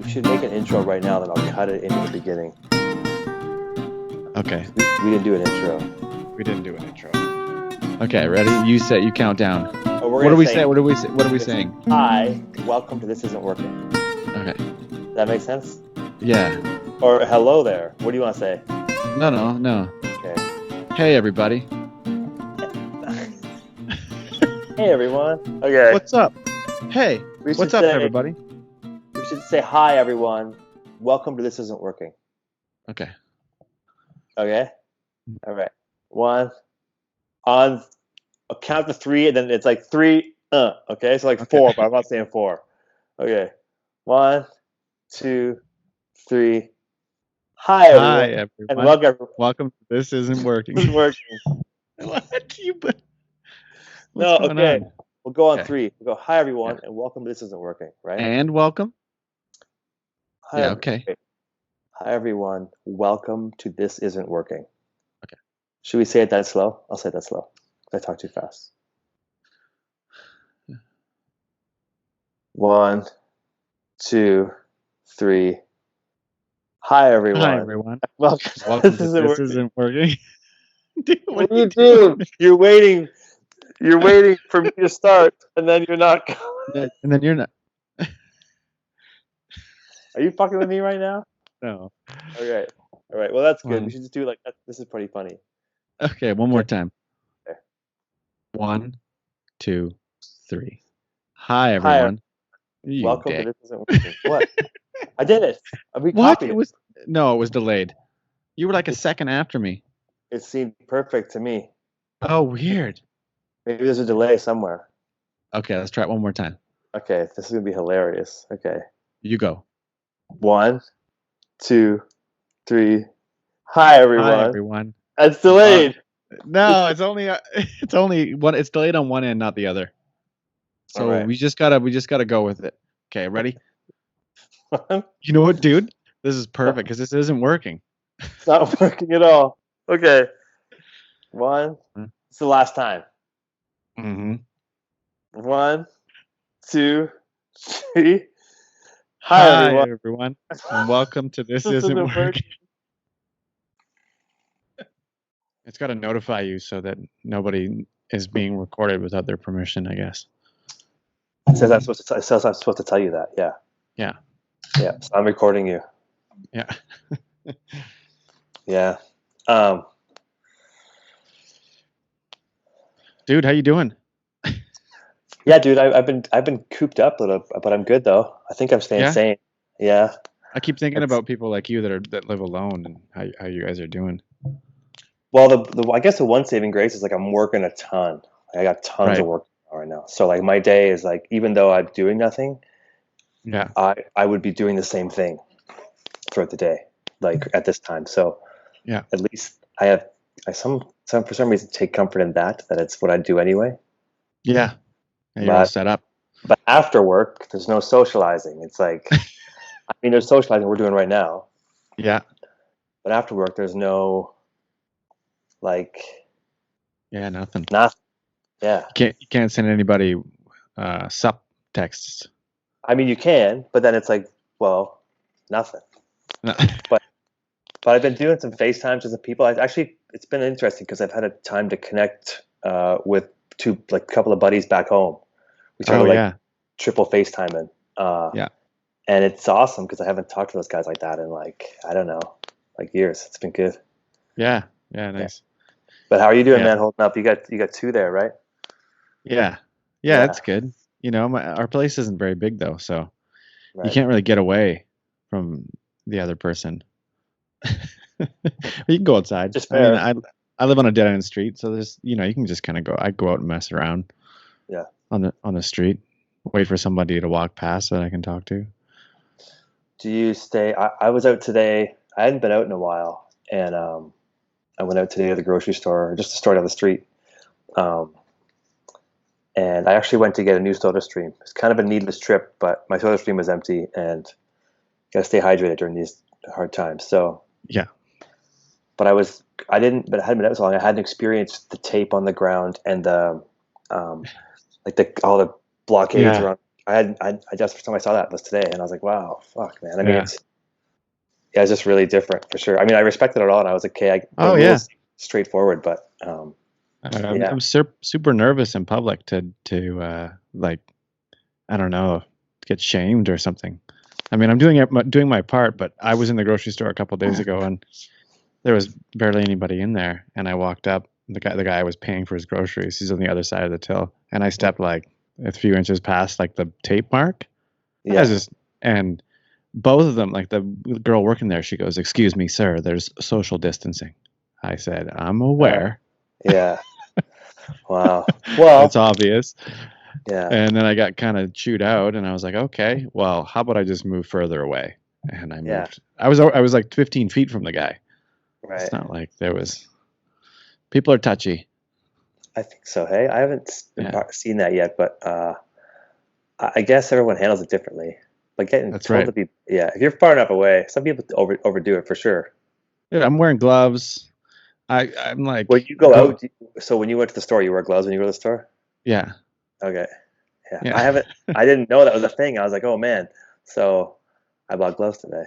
We should make an intro right now, then I'll cut it into the beginning. Okay. We didn't do an intro. We didn't do an intro. Okay, ready? You count down. Oh, What do we say? What are we saying? Hi, welcome to This Isn't Working. Okay. Does that make sense? Yeah. Or hello there. What do you want to say? No. Okay. Hey, everybody. Hey, everyone. Okay. What's up? Hey. We should What's up, say- everybody? We should say hi, everyone. Welcome to This Isn't Working. Okay. Okay? All right. One. On a count to three, and then it's like three. Okay? So like Okay. four, but I'm not saying four. Okay. 1, 2, 3. Hi, everyone. Hi, everyone. And welcome. Welcome to This Isn't Working. This is working. What? No, What's going okay. on? We'll go on Okay. 3. We'll go, hi, everyone, and welcome to This Isn't Working, right? And welcome? Hi, Yeah, everyone. okay. Hi, everyone. Welcome to This Isn't Working. Okay. Should we say it that slow? I'll say it that slow. I talk too fast. 1, 2, 3. Hi, everyone. Hi, everyone. Welcome Welcome This to Isn't This Working. Isn't Working. Dude, What are you doing? You're waiting for me to start, and then you're not. And then you're not. Are you fucking with me right now? No. Okay. All right. Well, that's good. One. We should just do like that. This is pretty funny. Okay, one more time. Okay. 1, 2, 3. Hi, everyone. You Welcome dick. to This Isn't Working. What? I did it. We What? copied It was delayed. You were like a second after me. It seemed perfect to me. Oh, weird. Maybe there's a delay somewhere. Okay, let's try it one more time. Okay, this is gonna be hilarious. Okay. You go. 1, 2, 3. Hi, everyone. Hi, everyone. It's delayed. No, it's only one. It's delayed on one end, not the other. So All right. we just gotta go with it. Okay, ready? You know what, dude? This is perfect because this isn't working. It's not working at all. Okay. 1. It's the last time. Mm-hmm. 1, 2, 3. Hi, everyone. everyone, and welcome to This This Isn't isn't Working. It's got to notify you so that nobody is being recorded without their permission, I guess. It says I'm supposed to tell you that. Yeah. Yeah. Yeah. So I'm recording you. Yeah. Yeah. Dude, how you doing? Yeah, dude. I've been cooped up a little, but I'm good though. I think I'm staying Yeah? sane. Yeah. I keep thinking That's- about people like you that live alone and how you guys are doing. Well, I guess the one saving grace is like I'm working a ton. I got tons Right. of work right now. So like my day is like, even though I'm doing nothing, Yeah. I would be doing the same thing throughout the day, like at this time. So Yeah. at least I for some reason take comfort in that it's what I do anyway. Yeah. And you're all But set up. but after work, there's no socializing. It's like, I mean, there's socializing we're doing right now, Yeah. but after work, there's no like Yeah, nothing. nothing. Yeah. You can't send anybody sup texts. I mean, you can, but then it's like, well, nothing. No. But I've been doing some FaceTimes with some people. It's been interesting because I've had a time to connect with a couple of buddies back home. We started yeah. triple FaceTiming. Yeah. And it's awesome because I haven't talked to those guys like that in I don't know, years. It's been good. Yeah. Yeah, nice. But how are you doing, Yeah. man? Holding up? You got 2 there, right? Yeah. Yeah, that's good. You know, our place isn't very big though, so Right. you can't really get away from the other person. You can go outside. Just I mean, fair. I live on a dead end street, so there's you can just kind of go. I go out and mess around. Yeah. On the street, wait for somebody to walk past that I can talk to. Do you stay? I was out today. I hadn't been out in a while, and I went out today to the grocery store, just a store down the street. And I actually went to get a new soda stream. It's kind of a needless trip, but my soda stream was empty, and gotta stay hydrated during these hard times. So Yeah. But I hadn't been out so long. I hadn't experienced the tape on the ground and the all the blockades Yeah. around I just first time I saw that was today, and I was like, wow, fuck, man. I mean, Yeah. it's just really different for sure. I mean, I respected it all, and I was like, okay, the Oh yeah. rules seem straightforward, but I'm yeah, super nervous in public like I don't know, get shamed or something. I mean, I'm doing my part, but I was in the grocery store a couple days ago and there was barely anybody in there. And I walked up, the guy was paying for his groceries. He's on the other side of the till, and I stepped like a few inches past like the tape mark. I was yeah, just and both of them, like the girl working there, she goes, "Excuse me, sir, there's social distancing." I said, "I'm uh, aware. yeah. Wow. Well, It's obvious." yeah, And then I got kind of chewed out, and I was like, "Okay, well, how about I just move further away?" And I yeah, moved. I was like 15 feet from the guy. It's right. not like there was. People are touchy. I think so. Hey, I haven't Yeah, seen that yet, but I guess everyone handles it differently. But getting that's told right. to be, yeah, if you're far enough away, some people overdo it for sure. Yeah, I'm wearing gloves. I'm When like you go go. out, so when you went to the store, you wear gloves when you go to the store? Yeah, Okay. Yeah. yeah, I didn't know that was a thing. I was like, oh man. So I bought gloves today.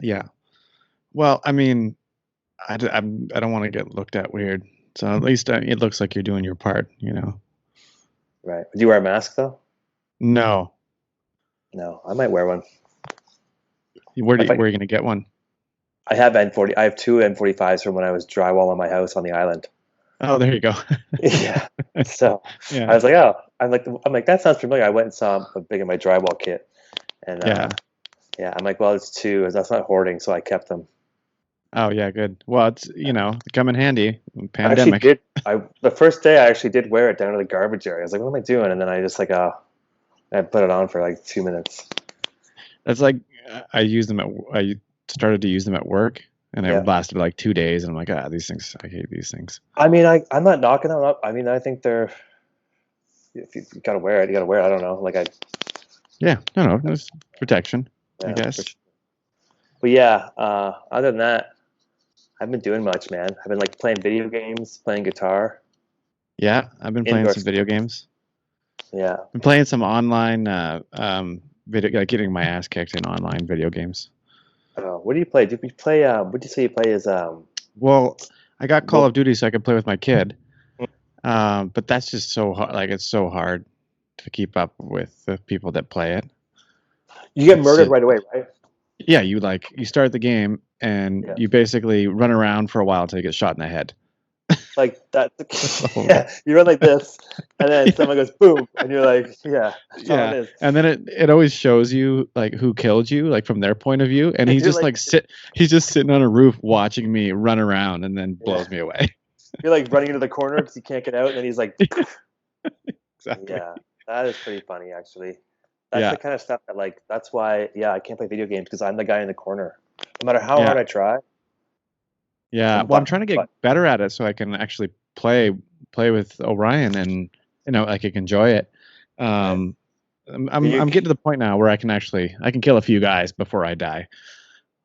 yeah. Well, I mean, I don't want to get looked at weird. So at least it looks like you're doing your part, you know. Right. Do you wear a mask though? No, No, I might wear one. If where are you gonna get one? I have N40, I have two N45s from when I was drywalling my house on the island. Oh, there you go. Yeah. So I Yeah, was like, oh, I'm like, that sounds familiar. I went and saw a big in my drywall kit. And yeah. yeah, I'm like, well, it's two. That's not hoarding, so I kept them. Oh, yeah, good. Well, it's come in handy. I actually Pandemic. did. I The first day I actually did wear it down to the garbage area. I was like, what am I doing? And then I just like, I put it on for like 2 minutes. That's like I started to use them at work, and it Yeah. lasted like 2 days, and I'm like, these things. I hate these things. I mean, I'm not knocking them up. I mean, I think they're, if you gotta wear it, you gotta wear it. I don't know. Like Yeah, no, there's protection, I yeah, for guess. sure. But yeah, other than that, I haven't been doing much, man. I've been like playing video games, playing guitar, Yeah, I've been playing indoor some stuff. video games. Yeah. Been playing some online video, like getting my ass kicked in online video games. What do you play? Do you play? What do you say you play? Is Well, I got Call Wolf? of Duty so I could play with my kid. But that's just so hard. Like it's so hard to keep up with the people that play it. You get It's murdered just, right away, right? yeah, you start the game and Yeah. you basically run around for a while until you get shot in the head. Like that. That's the whole game. Yeah. You run like this, and then Yeah, someone goes boom, and you're like, yeah, that's all it yeah. is. And then it always shows you like who killed you, like from their point of view. And And he's you're just like, like he's just sitting on a roof watching me run around and then yeah, blows me away. you're like running into the corner because you can't get out, and then he's like, Exactly. yeah, that is pretty funny actually. That's Yeah. the kind of stuff that like that's why yeah I can't play video games because I'm the guy in the corner. No matter how Yeah. hard I try, Yeah. I'm Well, I'm trying to get but better at it so I can actually play with Orion and like I can enjoy it. right. Um, Are you I'm getting to the point now where I can kill a few guys before I die.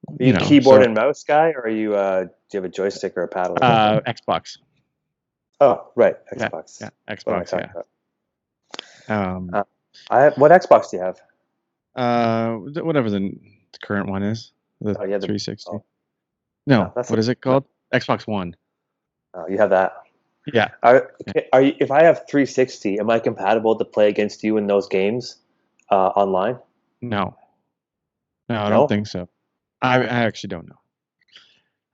are you keyboard So and mouse guy or are you do you have a joystick or a paddle or something? Xbox. Oh, right, Yeah, Xbox. yeah, What am I Xbox. talking Yeah. about? Um, I have, what Xbox do you have? whatever the current one is, the Oh, you have the 360. oh no, No, that's what the is it no, called? Xbox One. oh, you have that. Yeah. Yeah. Are you, if I have 360, am I compatible to play against you in those games online? No, no, I don't No. think so. I actually don't know.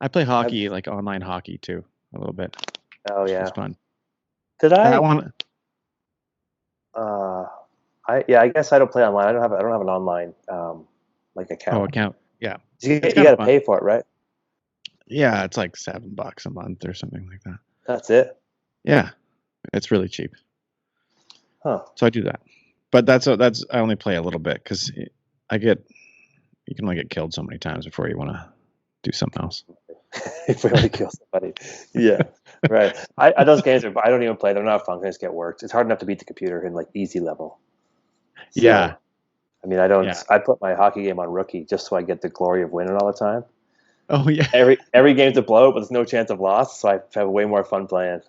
I play I, hockey, like online hockey too, a little bit, oh which was yeah. fun. Did That I? one, Uh, yeah. I guess I don't play online. I don't have an online like oh, account. account. Yeah, it's You kind got of to fun. pay for it, right? Yeah, it's like $7 a month or something like that. That's it. Yeah, it's really cheap. Huh. So I do that, but that's I only play a little bit because I get you can only get killed so many times before you want to do something else. If we only kill somebody. Yeah. Right. Those games are. I don't even play. They're not fun. They just get worked. It's hard enough to beat the computer in like easy level. Yeah, So I mean, I don't. yeah. I put my hockey game on rookie just so I get the glory of winning all the time. Oh yeah, Every game's a blowout, but there's no chance of loss, so I have way more fun playing.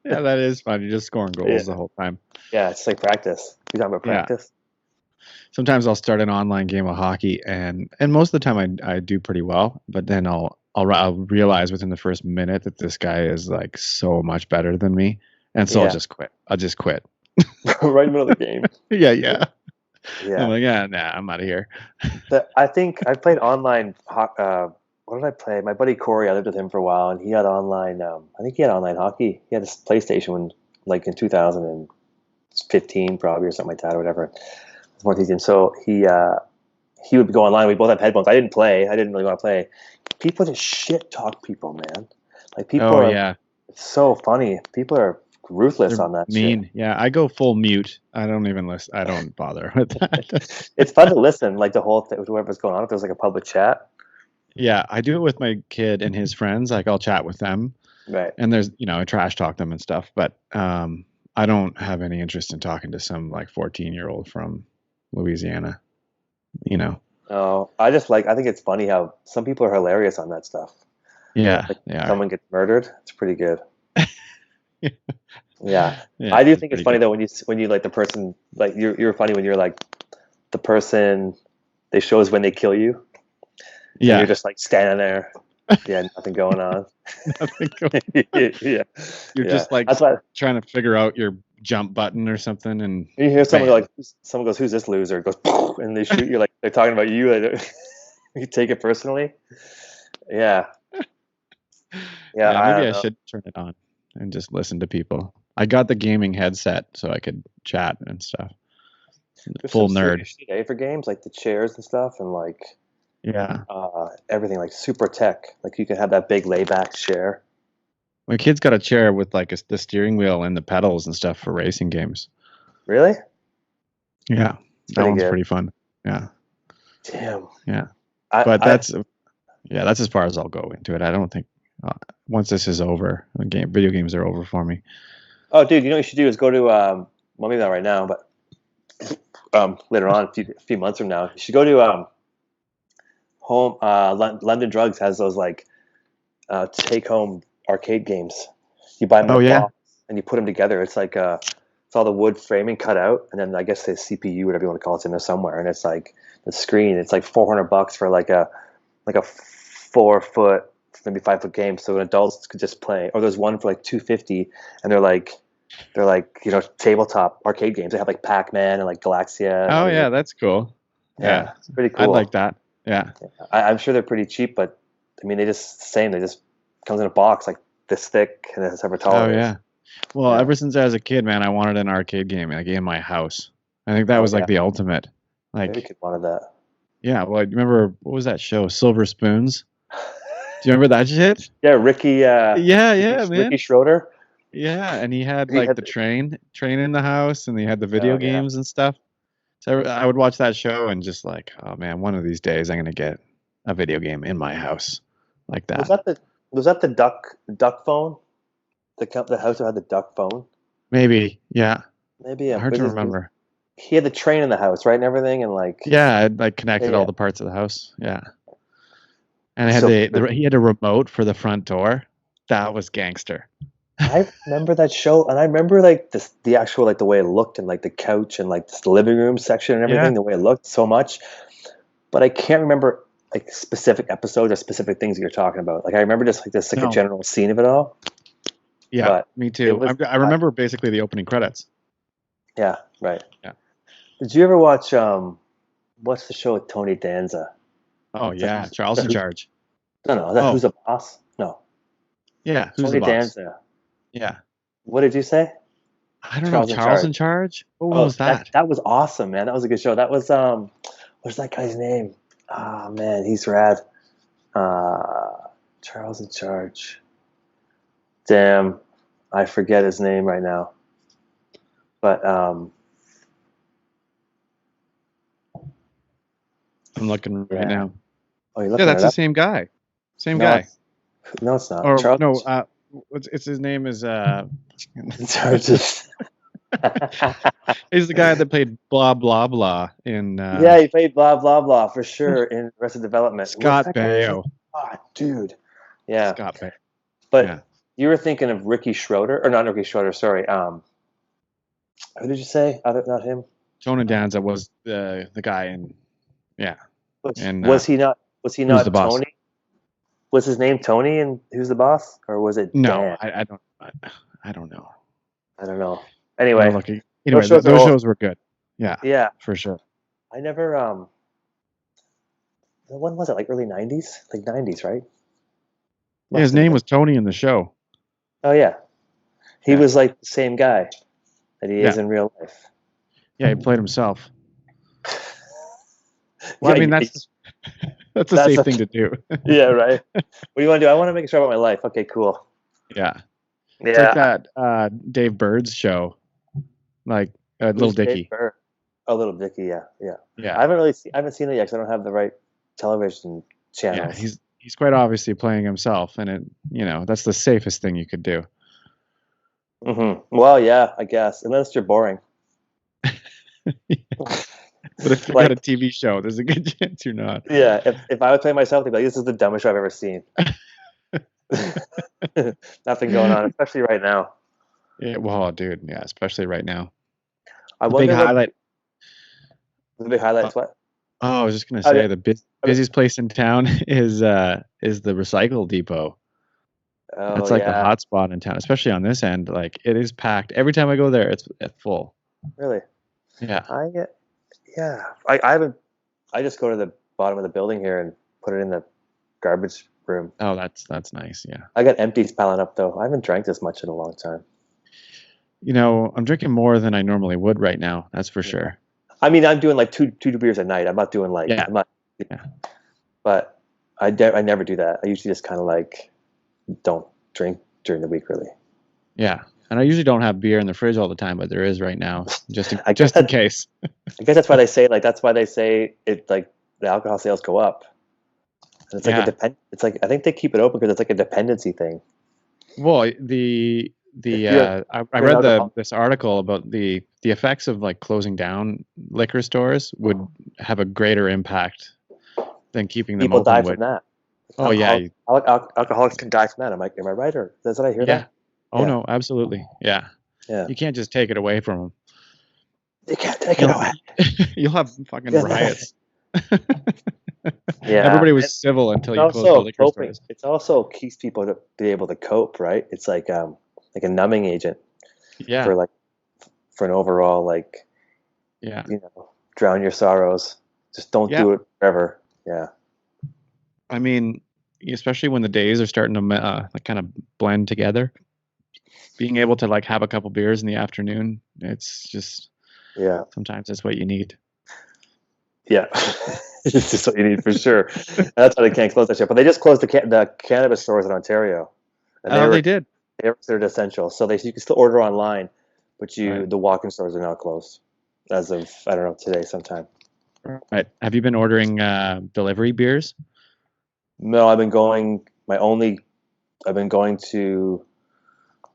Yeah, that is fun. You're just scoring Yeah, goals the whole time. yeah, it's like practice. You talking about Yeah. practice? Sometimes I'll start an online game of hockey, and most of the time I do pretty well, but then I'll realize within the first minute that this guy is like so much better than me, and so I'll Yeah, just quit. I'll just quit. right in the middle of the game. Yeah, yeah. I'm Yeah, like, yeah, nah, I'm out of here. I think I played online. What did I play? My buddy Corey, I lived with him for a while, and he had online. I think he had online hockey. He had his PlayStation when, like in 2015, probably or something like that, or whatever. It's more easy. And so he would go online. We both have headphones. I didn't play. I didn't really want to play. People just shit talk people, man. Like people Oh are. yeah, It's so funny. People are ruthless they're on that shit. mean. Yeah, I go full mute. I don't even listen. I don't bother with that. It's fun to listen, like the whole thing, whatever's going on. If there's like a public chat, Yeah, I do it with my kid and his friends. Like I'll chat with them, right? and there's I trash talk them and stuff. But I don't have any interest in talking to some like 14-year-old from Louisiana. You know. No, I just like. I think it's funny how some people are hilarious on that stuff. Yeah, Like they are. someone gets murdered, it's pretty good. Yeah, Yeah, I do it's think it's pretty funny good. though when you like the person like you're funny when you're like the person they shows when they kill you and you're Yeah, just like standing there, yeah, nothing going on. nothing going. Yeah, You're yeah. just like That's why trying to figure out your jump button or something, and you hear someone go bam. like, someone goes, "Who's this loser?" It goes, and they shoot you like they're talking about you. Like, you take it personally. Yeah, yeah. Yeah, I maybe don't I know. should turn it on and just listen to people. I got the gaming headset so I could chat and stuff. There's some Full nerd. serious shit for games like the chairs and stuff, and like Yeah. everything like super tech. Like you can have that big layback chair. My kid's got a chair with like the steering wheel and the pedals and stuff for racing games. Really? Yeah. It's That pretty one's good. pretty fun. Yeah. Damn. Yeah. I, But I that's as far as I'll go into it. I don't think uh, once this is over, video games are over for me. oh dude, you know what you should do is go to well maybe not right now, but later on, a few months from now, you should go to home London Drugs has those like take home arcade games. You buy them in Oh a yeah. box and you put them together. It's like it's all the wood framing cut out, and then I guess the CPU, whatever you want to call it, it's in there somewhere. And it's like the screen. It's like $400 for like a 4 foot, maybe 5 foot game. So adults could just play. Or there's one for like 250, and they're like tabletop arcade games. They have like Pac Man and like Galaxia and all Oh these. yeah, that's cool. Yeah, Yeah. it's pretty I'd like cool. that. Yeah. I'm sure they're pretty cheap, but I mean they just same. They just comes in a box like this thick and it's however tall Oh it is. yeah. Well, Yeah. ever since I was a kid, man, I wanted an arcade game like in my house. I think that Oh was like yeah. the ultimate. Every Like, kid wanted that. yeah, well, you remember what was that show, Silver Spoons? Do you remember that shit? Yeah, Ricky. Yeah, Ricky, yeah, Ricky man. Schroeder. Yeah, and he had He like had. the train in the house, and he had the video Oh yeah. games and stuff. So I would watch that show and just like, oh man, one of these days I'm gonna get a video game in my house like Was that. that the duck phone? The house that had the duck phone. Maybe, yeah. Maybe Hard but to remember. he had the train in the house, right, and everything, and like Yeah, it like yeah, connected all yeah. the parts of the house. Yeah. And it had So he had a remote for the front door. That was gangster. I remember that show, and I remember like the actual like the way it looked, and like the couch, and like the living room section, and Yeah. everything, the way it looked so much. But I can't remember like specific episodes or specific things that you're talking about. Like I remember just like a No. general scene of it all. Yeah, But me it too. was I remember basically the opening credits. yeah, right. Yeah. Did you ever watch what's the show with Tony Danza? Oh It's like yeah, Charles in who's Charge. no, is that Oh Who's the Boss? No, yeah, who's the Tony boss? Danza. Yeah, What did you say? I don't know. Charles in Charles Charge. in Charge. What one Oh, was that that? that was awesome, man. That was a good show. That was what's that guy's name? Ah, man, he's rad. Charles in Charge. Damn, I forget his name right now. But I'm looking right yeah. now. Oh, you're Yeah, looking that's it the up? same guy. Same No, guy. it's not. Or Charles no, it's his name is in Charge is. he's the guy that played blah blah blah in Yeah, he played blah blah blah for sure in Arrested Development. What's Scott that guy's name? Baio. Ah, dude. Yeah, Scott Baio. but Yeah. You were thinking of Ricky Schroeder, or not Ricky Schroeder? Sorry. Who did you say? Other not him. Tony Danza was the guy in, yeah, and Was he not? Was he who's the not boss? Tony? Was his name Tony and Who's the Boss, or was it No, Dan? I don't know. I don't know. No Anyway, looking. those Anyway, shows are those old. shows were good. Yeah, Yeah, for sure. I never. When was it? Like early '90s, like '90s, right? Yeah, his Must have name been. was Tony in the show. Oh yeah, he Yeah, was like the same guy that he is yeah, in real life. yeah. He played himself. Well, I Yeah, mean that's a that's safe a, thing to do. yeah, right. What do you want to do? I want to make a show about my life. Okay, cool. Yeah, it's like Yeah, that Dave Bird's show, like Little who's Dave Dicky. Burr? Oh, Little Dicky. Yeah, yeah. Yeah, I haven't seen it yet because I don't have the right television yeah. channels. He's quite obviously playing himself, and that's the safest thing you could do. Well, yeah, I guess unless you're boring. But if you got a Like, TV show, there's a good chance you're not. yeah, if I would play myself, they'd be like, "This is the dumbest show I've ever seen." Nothing going on, especially right now. Yeah, well, dude, yeah, especially right now. I The big wonder what highlight. the big highlight Uh, is. What? oh, I was just gonna Oh, yeah. say the busiest place in town is the recycle depot. Oh That's like the yeah, hot spot in town, especially on this end. Like it is packed every time I go there. It's full. really? Yeah. I get. Yeah, I haven't. I just go to the bottom of the building here and put it in the garbage room. Oh, that's nice. Yeah. I got empties piling up though. I haven't drank this much in a long time. I'm drinking more than I normally would right now. That's for Yeah. sure. I mean, I'm doing like two beers a night. I'm not doing like Yeah. I'm not, Yeah. but I never do that. I usually just kind of like don't drink during the week really. Yeah. And I usually don't have beer in the fridge all the time, but there is right now, just in, I guess just in that case. I guess that's why they say like that's why they say it like the alcohol sales go up. And it's like Yeah. it's like I think they keep it open because it's like a dependency thing. Well, the If you're I you're an read alcoholic, this article about the effects of like closing down liquor stores would have a greater impact than keeping them people open die would. from that. Oh yeah, Alcoholics can die from that. Am I right or does I hear yeah. that? Oh Yeah, no, absolutely. Yeah. yeah. You can't just take it away from them. You can't take it You'll away. you'll have fucking riots. Yeah, Everybody and was civil until it's you closed the also liquor coping. stores. It's also keeps people to be able to cope, right? It's like a numbing agent Yeah. for like for an overall like Yeah. drown your sorrows. Just don't Yeah. do it forever. Yeah. I mean, especially when the days are starting to like kind of blend together, being able to like have a couple beers in the afternoon, it's just Yeah. sometimes that's what you need. Yeah. It's just what you need for sure. That's why they can't close that shit. But they just closed the cannabis stores in Ontario, and Oh, they did. they were considered essential. So you can still order online, but Right. the walk-in stores are now closed as of I don't know today sometime. Right. Have you been ordering delivery beers? No, I've been going to.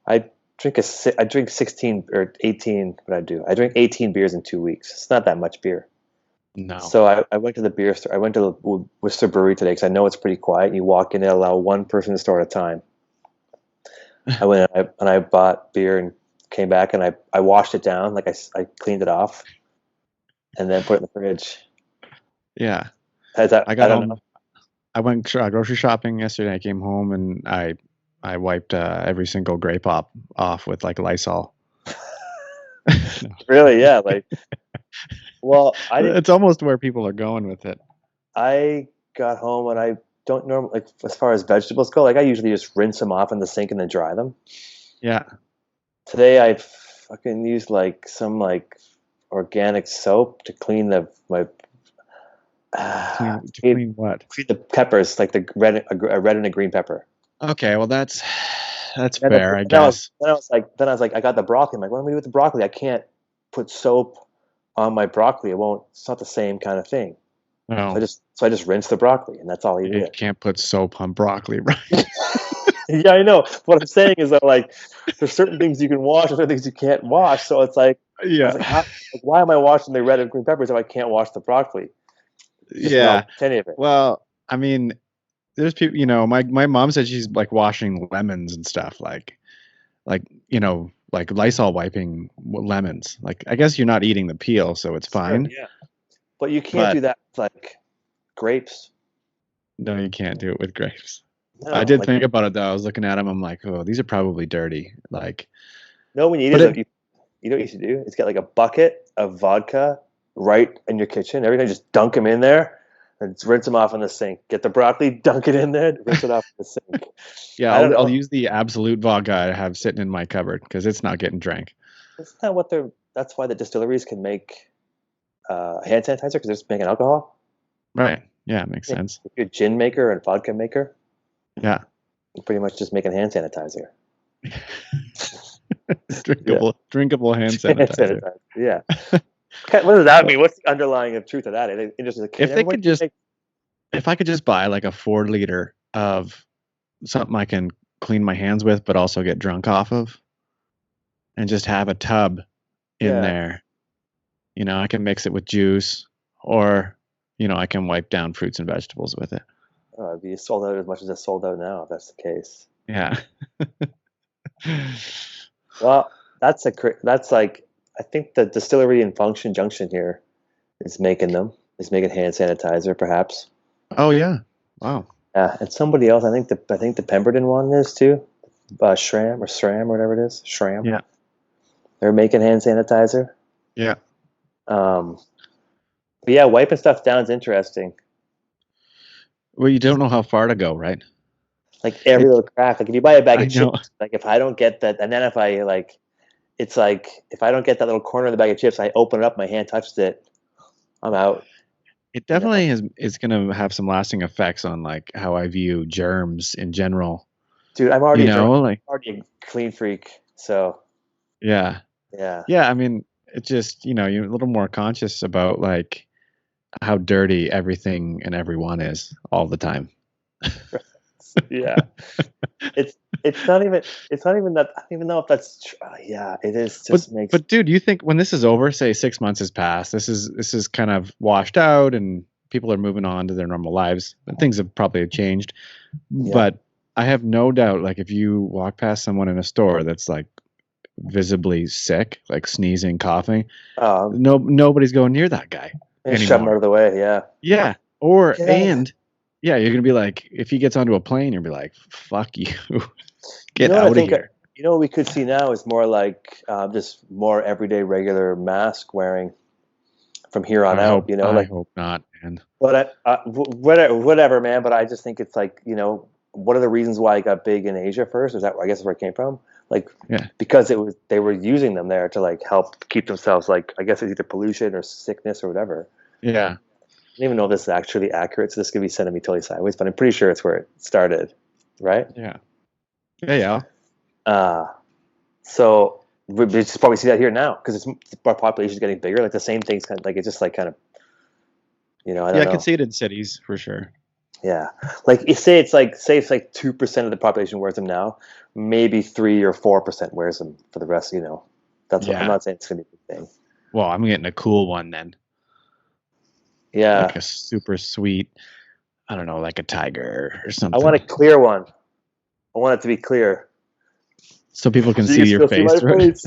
I drink 16 or 18. What I do? I drink 18 beers in 2 weeks. It's not that much beer. No. So I went to the beer store. I went to the Worcester Brewery today because I know it's pretty quiet. You walk in, they allow one person to store at a time. I went and I bought beer and came back and I washed it down. Like I cleaned it off and then put it in the fridge. Yeah. I I got don't know. home. I went grocery shopping yesterday. I came home and I wiped every single grape off with like Lysol. No. Really? Yeah. Like, well, I didn't. It's almost where people are going with it. I got home and I don't normally like as far as vegetables go. Like I usually just rinse them off in the sink and then dry them. Yeah. Today I fucking used like some like organic soap to clean my Clean what? clean the peppers, like a red and a green pepper. Okay, well that's And fair, I then guess. then I was like, I got the broccoli. I'm like, what am I gonna do with the broccoli? I can't put soap on my broccoli. It won't. It's not the same kind of thing. No, So I just rinsed the broccoli, and that's all he you did. can't put soap on broccoli, right? Yeah, I know. What I'm saying is that like, there's certain things you can wash, and certain things you can't wash. So it's like, I was Yeah. like, why am I washing the red and green peppers if I can't wash the broccoli? Just Yeah. not any of it. Well, I mean, there's people, my mom said she's like washing lemons and stuff, like like Lysol wiping lemons. Like, I guess you're not eating the peel, so it's Sure, fine. yeah. But you can't do But that with like grapes. no, you can't do it with grapes. I No, did like think about it though. I was looking at them. I'm like, oh, these are probably dirty. Like, no. When you eat but it, it, you know what you should do? Is get like a bucket of vodka right in your kitchen. Every time, just dunk them in there and rinse them off in the sink. Get the broccoli, dunk it in there, rinse it off in the sink. yeah, I don't I'll know. use the absolute vodka I have sitting in my cupboard because it's not getting drank. Isn't that what they're? That's why the distilleries can make hand sanitizer because they're just making alcohol. Right. Yeah, it makes Yeah, sense. if you're a gin maker and vodka maker, Yeah. you're pretty much just making hand sanitizer. Yeah, drinkable hand hand sanitizer. sanitizer. Yeah. What does that mean? What's the underlying truth of that? It just can If they everyone could just, make? if I could just buy like a 4 liter of something I can clean my hands with, but also get drunk off of, and just have a tub in Yeah. there, I can mix it with juice, or, I can wipe down fruits and vegetables with it. It'd be sold out as much as it's sold out now, if that's the case. Yeah. Well, that's like I think the distillery in Function Junction here is making them. Is making hand sanitizer, perhaps. Oh yeah. Wow. Yeah, and somebody else. I think the Pemberton one is too. SRAM or whatever it is. SRAM. Yeah. They're making hand sanitizer. Yeah. Um, but yeah, wiping stuff down is interesting. Well, you don't know how far to go, right? Like every It. little crack. Like if you buy a bag I of know. chips, like if I don't get that, and then if I like, it's like if I don't get that little corner of the bag of chips, I open it up, my hand touches it, I'm out. It You know, definitely is going to have some lasting effects on like how I view germs in general. dude, I'm already Like, already a clean freak. So yeah. yeah, Yeah, I mean, it's just, you're a little more conscious about like how dirty everything and everyone is all the time. yeah. It's it's not even that. I don't even know if that's true. Yeah, it is. But Just makes but dude, you think when this is over, say 6 months has passed, this is kind of washed out and people are moving on to their normal lives, and things have probably changed. yeah. But I have no doubt, like if you walk past someone in a store that's like visibly sick, like sneezing, coughing, nobody's going near that guy And shove them out anymore. of the way. Yeah. Yeah. Yeah. Yeah, you're gonna be like, if he gets onto a plane, you'll be like, fuck you. You Get know what I out of think? here. You know what we could see now is more like just more everyday, regular mask wearing from here on out. I Like hope not, man. but whatever, man. But I just think it's like one of the reasons why it got big in Asia first is that I guess is where it came from. Like Yeah. because they were using them there to like help keep themselves like I guess it's either pollution or sickness or whatever. Yeah. I don't even know if this is actually accurate, so this could be sending me totally sideways, but I'm pretty sure it's where it started, right? Yeah. Yeah, yeah. Uh, so we just probably see that here now because our population is getting bigger. Like the same things, kind of like it's just like kind of, I Yeah, don't I can know. see it in cities for sure. Yeah, like you say it's like 2% of the population wears them now, maybe 3 or 4% wears them for the rest. That's what I'm Yeah. not saying it's gonna be a big thing. Well, I'm getting a cool one then. Yeah, Like a super sweet, I don't know, like a tiger or I want a something. clear one. I want it to be clear. So people can So you see can your still see face my through it. face.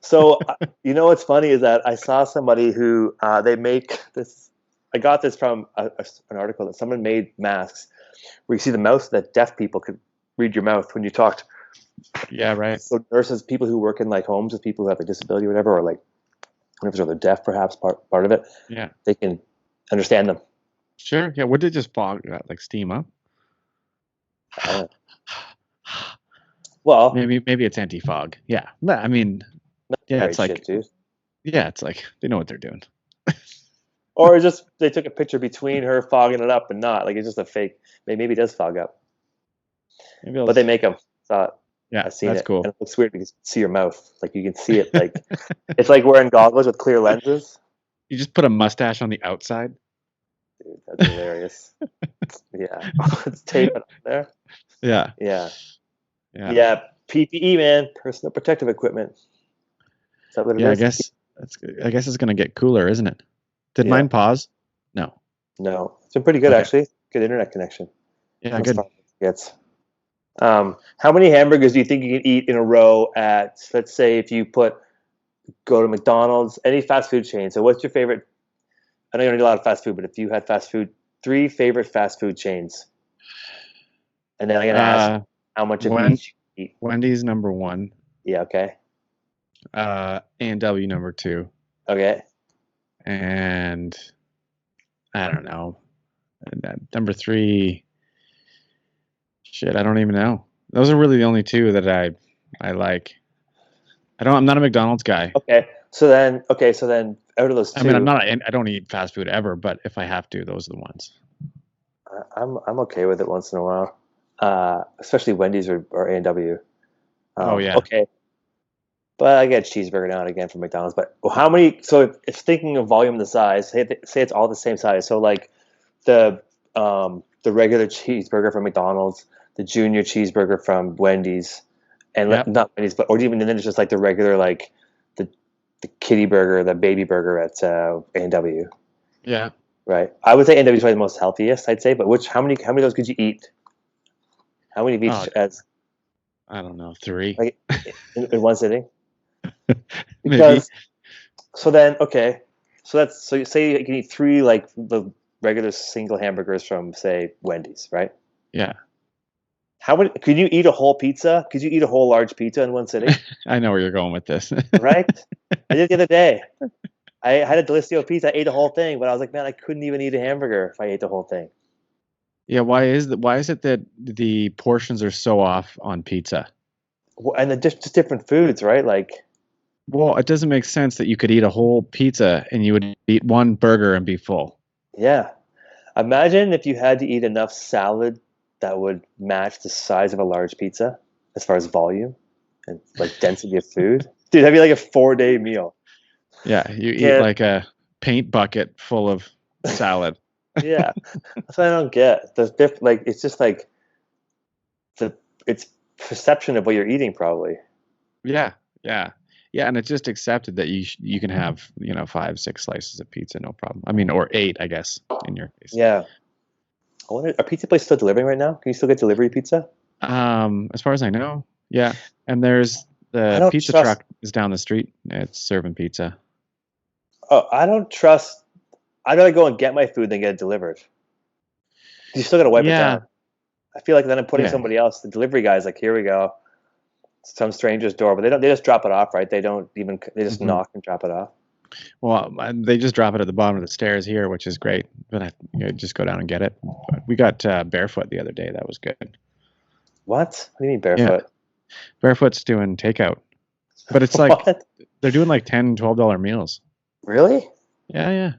So what's funny is that I saw somebody who they make this. I got this from an article that someone made masks where you see the mouth that deaf people could read your mouth when you talked. Yeah, right. So nurses, people who work in like homes with people who have a disability or whatever, or like whatever, they're deaf, perhaps part of it, Yeah. they can understand them. Sure. Yeah. Would it just fog like steam up? Uh, well, Maybe it's anti-fog. Yeah. I mean, not yeah, great it's shit, like, dude. yeah, it's like they know what they're doing. Or just they took a picture between her fogging it up and not like it's just a fake. Maybe it does fog up, Maybe but they make them. So yeah, I've seen that's it, cool. and it looks weird because you can see your mouth. Like you can see it. Like it's like wearing goggles with clear lenses. You just put a mustache on the outside. Dude, that's hilarious. Yeah, it's taping on there. Yeah. Yeah, Yeah. yeah. PPE, man, personal protective equipment. Is that what it Yeah, is? I guess it's gonna get cooler, isn't it? Did Yeah. mine pause? No. No, it's been pretty good Okay. actually. Good internet connection. Yeah, As good. far as it gets. How many hamburgers do you think you can eat in a row at, let's say, if you go to McDonald's, any fast food chain? So, what's your favorite? I know you don't eat a lot of fast food, but if you had fast food, three favorite fast food chains, and then I'm gonna ask Uh, how much of Wen- each you eat. Wendy's number one. Yeah. Okay. A&W number two, Okay. and I don't know. And number three. Shit, I don't even know. Those are really the only two that I like. I'm not a McDonald's guy. Okay. So then, out of those I mean, two, I don't eat fast food ever, but if I have to, those are the ones. I'm okay with it once in a while, especially Wendy's or A&W. Oh yeah. Okay, but I get a cheeseburger now and again from McDonald's. But how many? So if thinking of volume, the size, say it's all the same size. So like the regular cheeseburger from McDonald's, the junior cheeseburger from Wendy's, and Yep. not Wendy's, but or even then it's just like the regular like the the kitty burger, the baby burger at A&W. Yeah. Right. I would say A&W is probably the most healthiest. I'd say, but how many of those could you eat? How many of Oh, each as I don't know. Three. like in one sitting? Maybe. Because so then okay, so you say you can eat three like the regular single hamburgers from say Wendy's, right? Yeah. How many could you eat a whole pizza? Could you eat a whole large pizza in one sitting? I know where you're going with this. Right? I did the other day. I had a Delissio pizza. I ate the whole thing, but I was like, man, I couldn't even eat a hamburger if I ate the whole thing. Yeah, why is it that the portions are so off on pizza? And just different foods, right? Like, Well, it doesn't make sense that you could eat a whole pizza and you would eat one burger and be full. yeah. Imagine if you had to eat enough salad that would match the size of a large pizza as far as volume and like density of food. Dude, that'd be like a 4-day meal. Yeah, you eat Can't, like a paint bucket full of salad. yeah. That's what I don't get. Like, it's just like the, it's perception of what you're eating probably. Yeah, yeah, yeah, and it's just accepted that you can have 5, 6 slices of pizza, no problem. I mean, or 8, I guess, in your case. Yeah. I wonder, are pizza places still delivering right now? Can you still get delivery pizza? As far as I know, yeah. And there's I the don't pizza trust, truck is down the street. It's serving pizza. oh, I don't trust, I'd rather go and get my food than get it delivered. You still got to wipe it Yeah, down. I feel like then I'm putting yeah. somebody else, the delivery guy's like, here we go. Some stranger's door, but they just drop it off, right? They just hmm knock and drop it off. Well, they just drop it at the bottom of the stairs here, which is great. But just go down and get it. But we got Barefoot the other day. That was good. What do you mean Yeah, barefoot? Barefoot's doing takeout, but it's like What? they're doing like $10, $12 meals. Really? Yeah, yeah,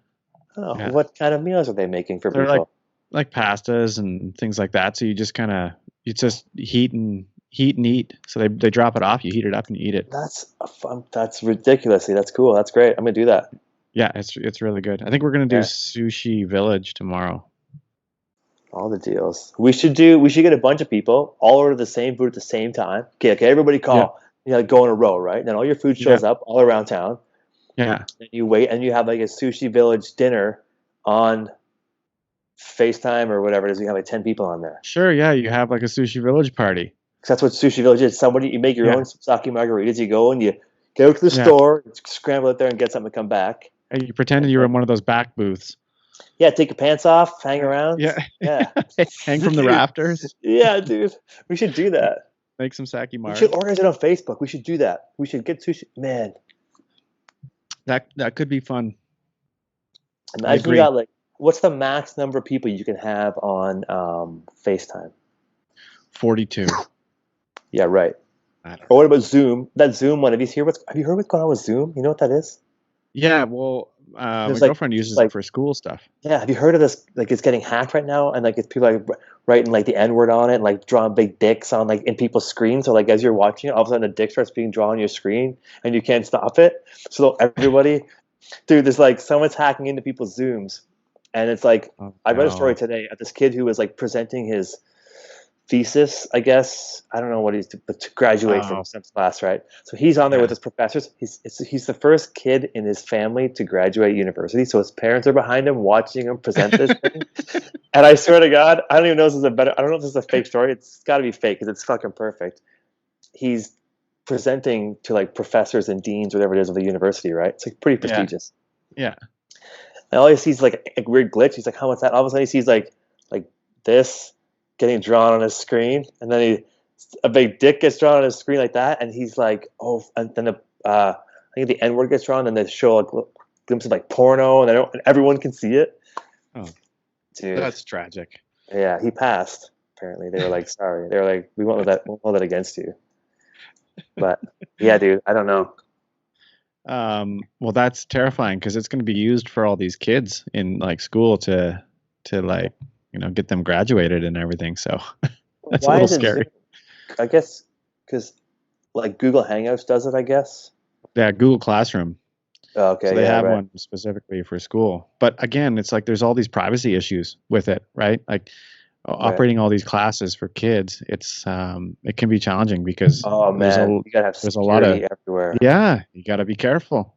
Oh, yeah. what kind of meals are they making for They're like people? pastas and things like that. So you just it's just heat and eat. So they drop it off. You heat it up and you eat it. That's a fun, that's ridiculously. That's cool. That's great. I'm gonna do that. Yeah, it's really good. I think we're gonna do Yeah, Sushi Village tomorrow. all the deals. We should get a bunch of people all order the same food at the same time. Okay, okay, everybody Yeah, call. Go in a row, right? Then all your food yeah, shows up all around town. yeah. Then you wait and you have like a sushi village dinner on FaceTime or whatever it is. You have like 10 people on there. Sure, yeah. You have like a Sushi Village party. 'Cause that's what sushi village is. Somebody you make your Yeah, own sake margaritas. You go and you go to the yeah. store, scramble it there, and get something. Come back. And you pretended you were in one of those back booths. Yeah, take your pants off, hang around. Yeah, Yeah, hang from the dude. rafters. Yeah, dude. We should do that. Make some sake We should margs. organize it on Facebook. We should do that. We should get sushi. Man, That could be fun. I imagine you agree. got like, what's the max number of people you can have on FaceTime? 42. Yeah, right. I don't Or know. what about Zoom? That Zoom one. Have you heard what's going on with Zoom? You know what that is? Yeah, well, my There's like, girlfriend it's uses it like, for school stuff. yeah. Have you heard of this? Like, it's getting hacked right now, and like, it's people like writing like the N word on it, and like drawing big dicks on like in people's screens. So like, as you're watching it, all of a sudden a dick starts being drawn on your screen, and you can't stop it. So everybody, dude, there's like someone's hacking into people's Zooms, and it's like Oh I read a story no. today of this kid who was like presenting his thesis, I guess. I don't know what but to graduate from Oh, some class, right? So he's on there with yeah. his professors. He's the first kid in his family to graduate university. So his parents are behind him, watching him present this thing. And I swear to God, I don't even know if this is I don't know if this is a fake story. It's got to be fake because it's fucking perfect. He's presenting to like professors and deans, whatever it is, of the university, right? It's like pretty Yeah. prestigious. Yeah. And all he sees like a weird glitch. He's like, "How much that?" All of a sudden, he sees like this getting drawn on his screen, and then a big dick gets drawn on his screen like that, and he's like, "Oh!" And then I think the N word gets drawn, and they show a glimpse of like porno, and everyone can see it. Oh, Dude, that's tragic. yeah, he passed. Apparently, they were like, "Sorry." They were like, "We won't hold that against you." But yeah, dude, I don't know. Well, that's terrifying because it's going to be used for all these kids in like school to like get them graduated and everything. So that's a Why little is it Zoom? scary. I guess because like Google Hangouts does it. I guess. Yeah, Google Classroom. Oh, So okay. they Yeah. have Right. one specifically for school. But again, it's like there's all these privacy issues with it, right? Like Right. operating all these classes for kids, it can be challenging because Oh man, you gotta have there's a lot of security everywhere. yeah, you got to be careful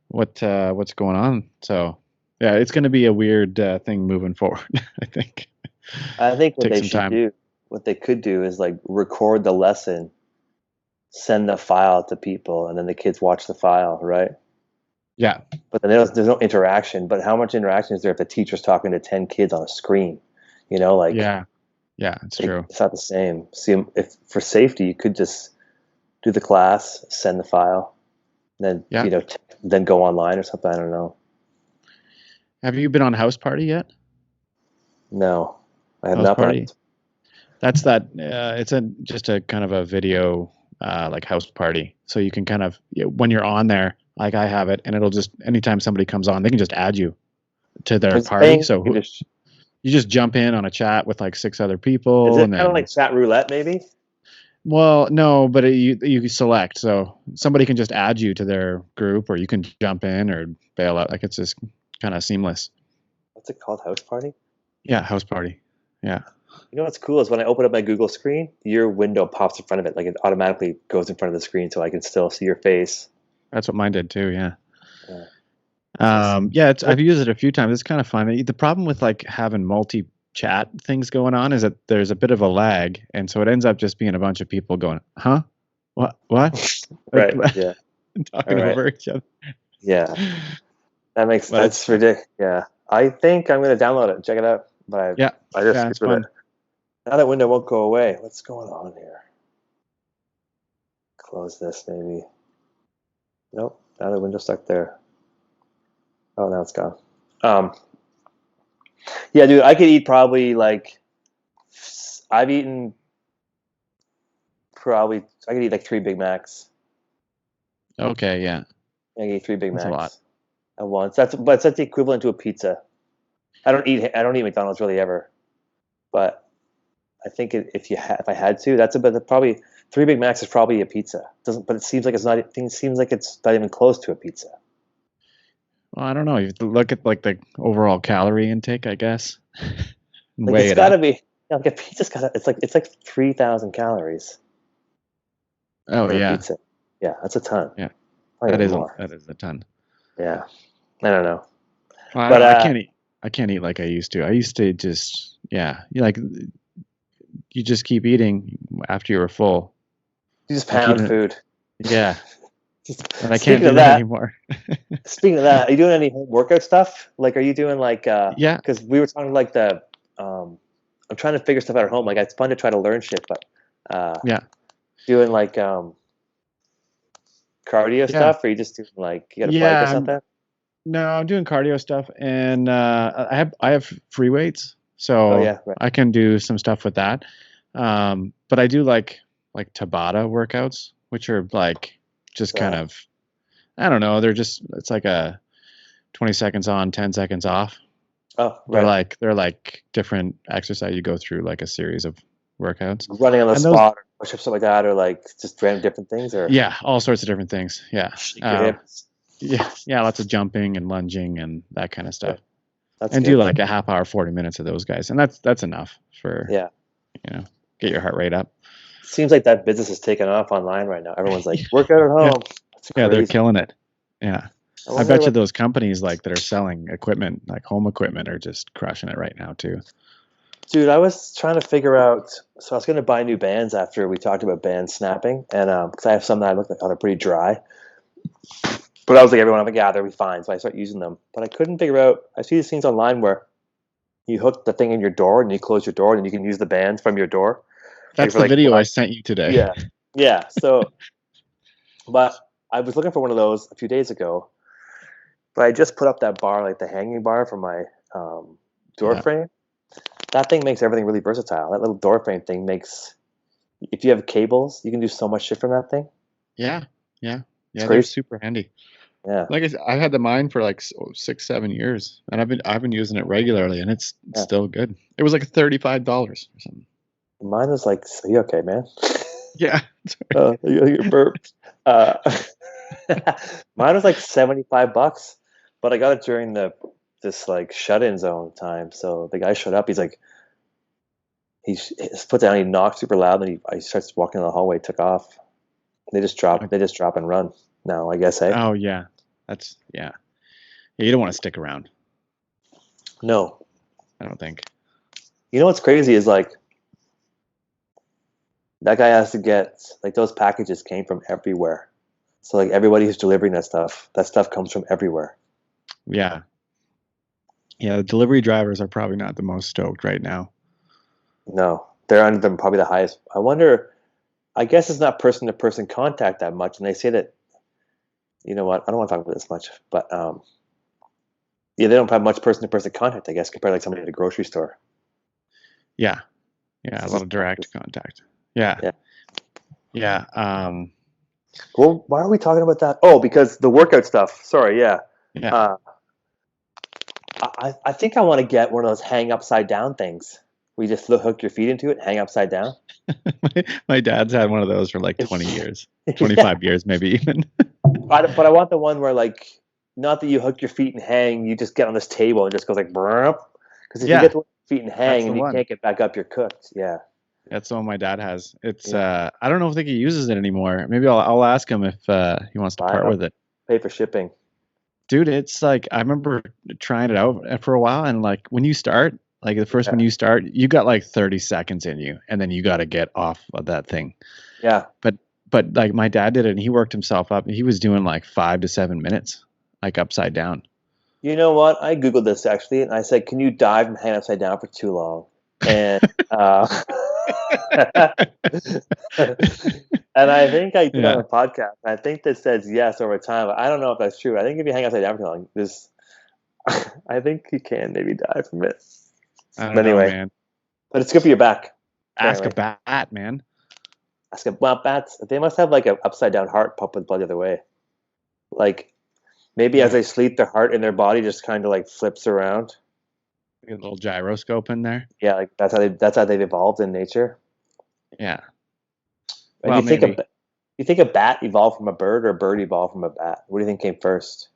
what's going on. So yeah, it's going to be a weird thing moving forward. I think I think take some time. what they could do is like record the lesson, send the file to people, and then the kids watch the file, right? Yeah, But then there's no interaction. But how much interaction is there if the teacher's talking to 10 kids on a screen? Like yeah, yeah. It's true. it's not the same. See, if for safety, you could just do the class, send the file, then Yeah. then go online or something. I don't know. Have you been on House Party yet? No, I have House not been. Party. That's that. It's just a kind of a video like house party. So you can kind of when you're on there, like I have it, and it'll just anytime somebody comes on, they can just add you to their It's party. paying. So you just jump in on a chat with like 6 other Is people, it and kind of then like chat roulette, maybe? well, no, but you select. So somebody can just add you to their group, or you can jump in or bail out. Like it's just kind of seamless. What's it called? House party? Yeah, house party. Yeah. You know what's cool is when I open up my Google screen, your window pops in front of it. Like it automatically goes in front of the screen so I can still see your face. That's what mine did too. Yeah. Yeah. Yeah, I've used it a few times. It's kind of fun. The problem with like having multi-chat things going on is that there's a bit of a lag, and so it ends up just being a bunch of people going, "Huh? What?" Like, Right. Yeah. talking All right. over each other. Yeah. But That's ridiculous. Yeah. I think I'm gonna download it and check it out. But yeah, I just yeah, it's fun. now that window won't go away. What's going on here? Close this maybe. Nope. Now the window's stuck there. Oh, now it's gone. Um, yeah, dude, I could eat probably like I've eaten probably I could eat like 3 Big Macs. Okay, yeah, I could eat 3 Big that's a lot. Macs at once. That's the equivalent to a pizza. I don't eat McDonald's really ever, but I think if I had to, that's about probably 3 Big Macs is probably a pizza. Doesn't but it seems like it's not. It seems like it's not even close to a pizza. Well, I don't know. You have to look at like the overall calorie intake, I guess, and Like weigh it's it got to up. be like a pizza's got it's like 3,000 calories Oh for a yeah, pizza. Yeah, that's a ton. yeah. Probably even more. That is a ton. Yeah, I don't know, Well, I but don't. I can't eat like I used to. I used to just you just keep eating after you were full. you just Like pound even food. yeah, and I can't Speaking do of that that, anymore. are you doing any home workout stuff? Like, are you doing like Yeah, because we were talking like I'm trying to figure stuff out at home. Like, it's fun to try to learn shit, but yeah, doing like cardio yeah, stuff, or you just doing like you got a bike or yeah. something? No, I'm doing cardio stuff, and I have free weights, Oh so yeah, right. I can do some stuff with that. But I do like Tabata workouts, which are like just kind So, of I don't know. It's like a 20 seconds on, 10 seconds off. oh right, They're like different exercise. You go through like a series of workouts, running on the and those spot, or push-ups, something like that, or like just random different things, or yeah, all sorts of different things. Yeah, shake your hips. yeah, lots of jumping and lunging and that kind of Right. stuff. That's And do good. like a half hour, 40 minutes of those guys, and that's enough for Yeah. you know. get your heart rate up. Seems like that business is taking off online right now. Everyone's like, work out at Yeah, home. It's yeah, they're crazy. killing it. Yeah, I I wonder bet you what. those companies like that are selling equipment, like home equipment, are just crushing it right now too. Dude, I was trying to figure out. So I was going to buy new bands after we talked about band snapping, and because I have some that I look like they're pretty dry. But I was like, everyone, I'm like, yeah, they'll be fine. So I start using them. But I couldn't figure out. I see these things online where you hook the thing in your door and you close your door and you can use the bands from your door. Like That's for the like video I black. sent you today. Yeah. Yeah. So, but I was looking for one of those a few days ago. But I just put up that bar, like the hanging bar for my door Yeah, frame. That thing makes everything really versatile. That little door frame thing makes, if you have cables, you can do so much shit from that thing. yeah, yeah, It's yeah. They're crazy. super handy. Yeah. Like I said, I've had the mine for like 6, 7 years, and I've been using it regularly, and it's Yeah. still good. It was like $35 or something. Mine was like, are you okay, man? Yeah, Oh, you burped. Uh, mine was like 75 bucks, but I got it during this like shut-in zone time. So the guy showed up. He's like, he put down, he knocked super loud, and he starts walking in the hallway, took off. They just drop and run now, I guess, hey? oh yeah, that's yeah. Yeah, you don't want to stick around. No. I don't think. You know what's crazy is like, that guy has to get, like, those packages came from everywhere. So like everybody who's delivering that stuff comes from everywhere. Yeah, yeah. The delivery drivers are probably not the most stoked right now. No, they're under them probably the highest. I wonder. I guess it's not person to person contact that much, and they say that. You know what? I don't want to talk about this much, but yeah, they don't have much person to person contact. I guess compared to like somebody at a grocery store. Yeah, yeah. A It's lot just, of direct contact. Yeah, yeah. yeah. Well, why are we talking about that? Oh, because the workout stuff. Sorry, yeah. Yeah. Uh, I think I want to get one of those hang upside down things. We just hook your feet into it, hang upside down. My dad's had one of those for like 20 years, Yeah, 25 years, maybe even. but I want the one where like not that you hook your feet and hang, you just get on this table and it just goes like because if you Yeah, get the feet and that's hang the and you one. can't get back up, you're cooked. Yeah, That's the one my dad has. It's yeah. I don't know if he uses it anymore. Maybe I'll ask him if he wants to Buy part them, with it. pay for shipping. Dude, it's like I remember trying it out for a while, and like when you start, like the first Yeah, when you start, you got like 30 seconds in you, and then you got to get off of that thing. yeah. But like my dad did it, and he worked himself up. He was doing like 5 to 7 minutes, like upside down. You know what? I googled this actually, and I said, "Can you dive and hang upside down for too long?" And and I think I did on Yeah, a podcast. I think that says yes over time. But I don't know if that's true. I think if you hang upside down for too long, this I think you can maybe die from it. I But don't know, anyway, man. but it's good for your back, Ask a apparently. bat, man. Ask them, well, bats, they must have like an upside down heart pumping blood the other way. Like maybe as Yeah, they sleep, their heart in their body just kind of like flips around. get a little gyroscope in there. Yeah, like that's how they've evolved in nature. Yeah. And Well, maybe. you think a bat evolved from a bird or a bird evolved from a bat? What do you think came first?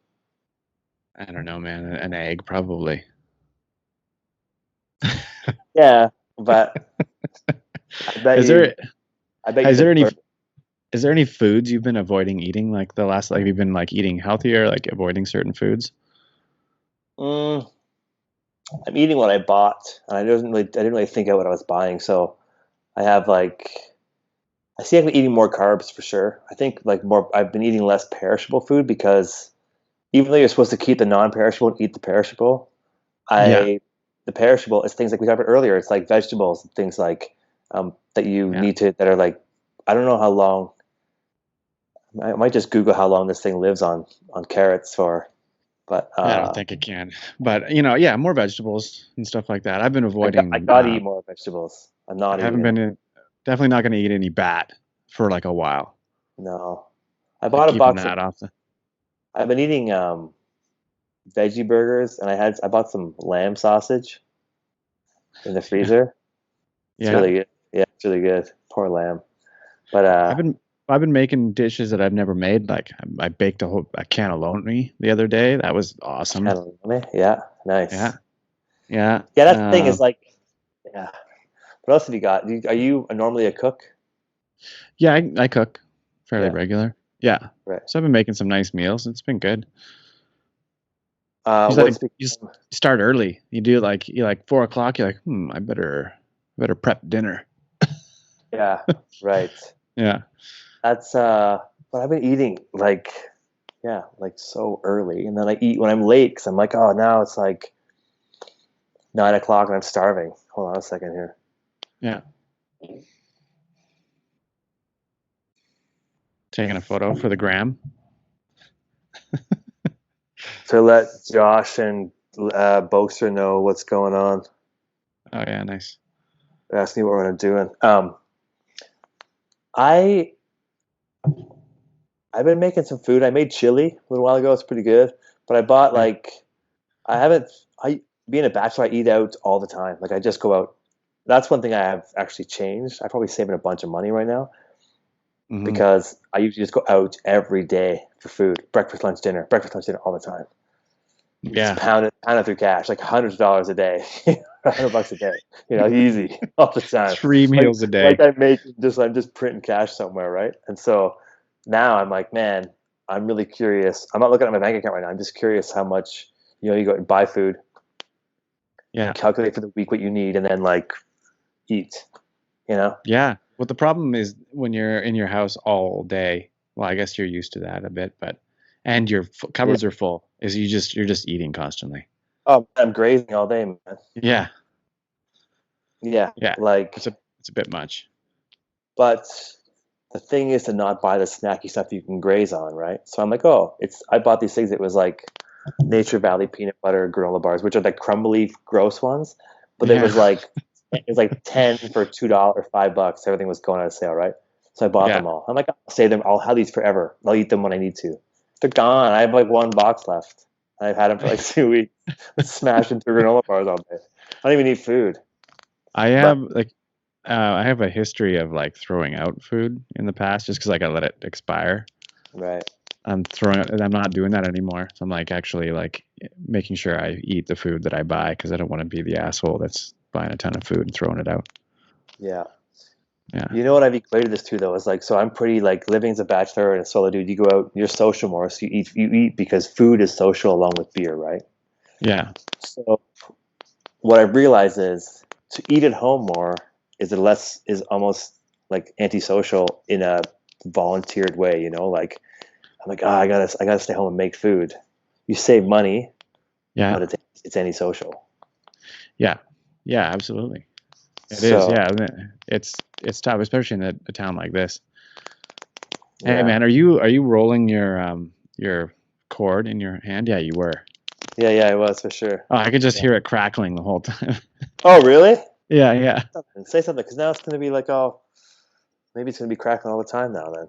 I don't know, man. An egg, probably. Yeah, but I bet Is you there I bet you is the there any bird. is there any foods you've been avoiding eating like the last like you've been like eating healthier, like avoiding certain foods? Mm, I'm eating what I bought, and I didn't really think out what I was buying. So I have like I see I've been eating more carbs for sure. I think like more. I've been eating less perishable food because even though you're supposed to keep the non-perishable and eat the perishable, Yeah, I the perishable is things like we talked about earlier. It's like vegetables, things like that you yeah, need to that are like I don't know how long. I might just Google how long this thing lives on carrots for, but yeah. I don't think it can, but yeah, more vegetables and stuff like that. I've been I avoiding. gotta eat more vegetables. I'm not I haven't eating been enough. definitely not going to eat any bat for like a while. No, I Like bought a keeping box of. that off the. I've been eating veggie burgers, and I bought some lamb sausage in the Yeah, freezer. It's yeah. really good. Yeah, it's really good. Poor lamb, but I've been I've been making dishes that I've never made. Like I baked a cannelloni the other day. That was awesome. cannelloni. Yeah, nice. Yeah, yeah. Yeah, that's the thing is like, yeah. What else have you got? Are you normally a cook? Yeah, I cook fairly Yeah, regular. Yeah. right. So I've been making some nice meals. It's been good. You like What's start early. You like 4 o'clock. You're like, I better prep dinner. yeah, right. Yeah. That's but I've been eating like yeah, like so early, and then I eat when I'm late because I'm like, oh, now it's like 9 o'clock and I'm starving. Hold on a second here. Yeah. Taking a photo for the gram. To let Josh and Boaster know what's going on. Oh yeah, nice. They're asking me what I'm doing. I I've been making some food. I made chili a little while ago. It's pretty good. But I bought Yeah. like I haven't. I being a bachelor, I eat out all the time. Like I just go out. That's one thing I have actually changed. I'm probably saving a bunch of money right now Hmm. because I usually just go out every day for food, breakfast, lunch, dinner all the time. Just Yeah. pound it through cash, like hundreds of dollars a day, $100 a day, easy all the time. Three Like meals a like day. I'm just printing cash somewhere, right? And so now I'm like, man, I'm really curious. I'm not looking at my bank account right now. I'm just curious how much, you go and buy food Yeah. and calculate for the week what you need, and then like eat. You know? Yeah. What the problem is when you're in your house all day. Well, I guess you're used to that a bit, but and your Yeah. cupboards are full. Is you're just eating constantly. Oh, I'm grazing all day, man. Yeah. Yeah, Yeah. like, It's a bit much. but the thing is to not buy the snacky stuff you can graze on, right? So I'm like, oh, I bought these things. It was like Nature Valley peanut butter granola bars, which are the crumbly, gross ones. But Yeah. it was like 10 for $2, $5. Everything was going out of sale, right? So I bought Yeah. them all. I'm like, I'll save them. I'll have these forever. I'll eat them when I need to. They're gone. I have like one box left. I've had them for like 2 weeks. Smashing through granola bars all day. I don't even need food. I But have like I have a history of like throwing out food in the past just because like I let it expire. right, I'm not doing that anymore. So I'm like actually like making sure I eat the food that I buy because I don't want to be the asshole that's buying a ton of food and throwing it out. yeah. Yeah. You know what I've equated this to though is like, so I'm pretty like living as a bachelor and a solo dude. You go out, you're social more, so you eat because food is social along with beer, right? Yeah. So what I've realized is to eat at home more is almost like antisocial in a volunteered way. Like I'm like, I gotta stay home and make food. You save money, Yeah. but it's antisocial. Yeah. Yeah. Absolutely. It is. So Yeah. It's tough, especially in a town like this. Hey yeah, man, are you rolling your cord in your hand? Yeah, you were. yeah, it was for sure. Oh, I could just Yeah. hear it crackling the whole time. Oh really? Yeah, yeah. Say something because now it's gonna be like, oh, maybe it's gonna be crackling all the time now. Then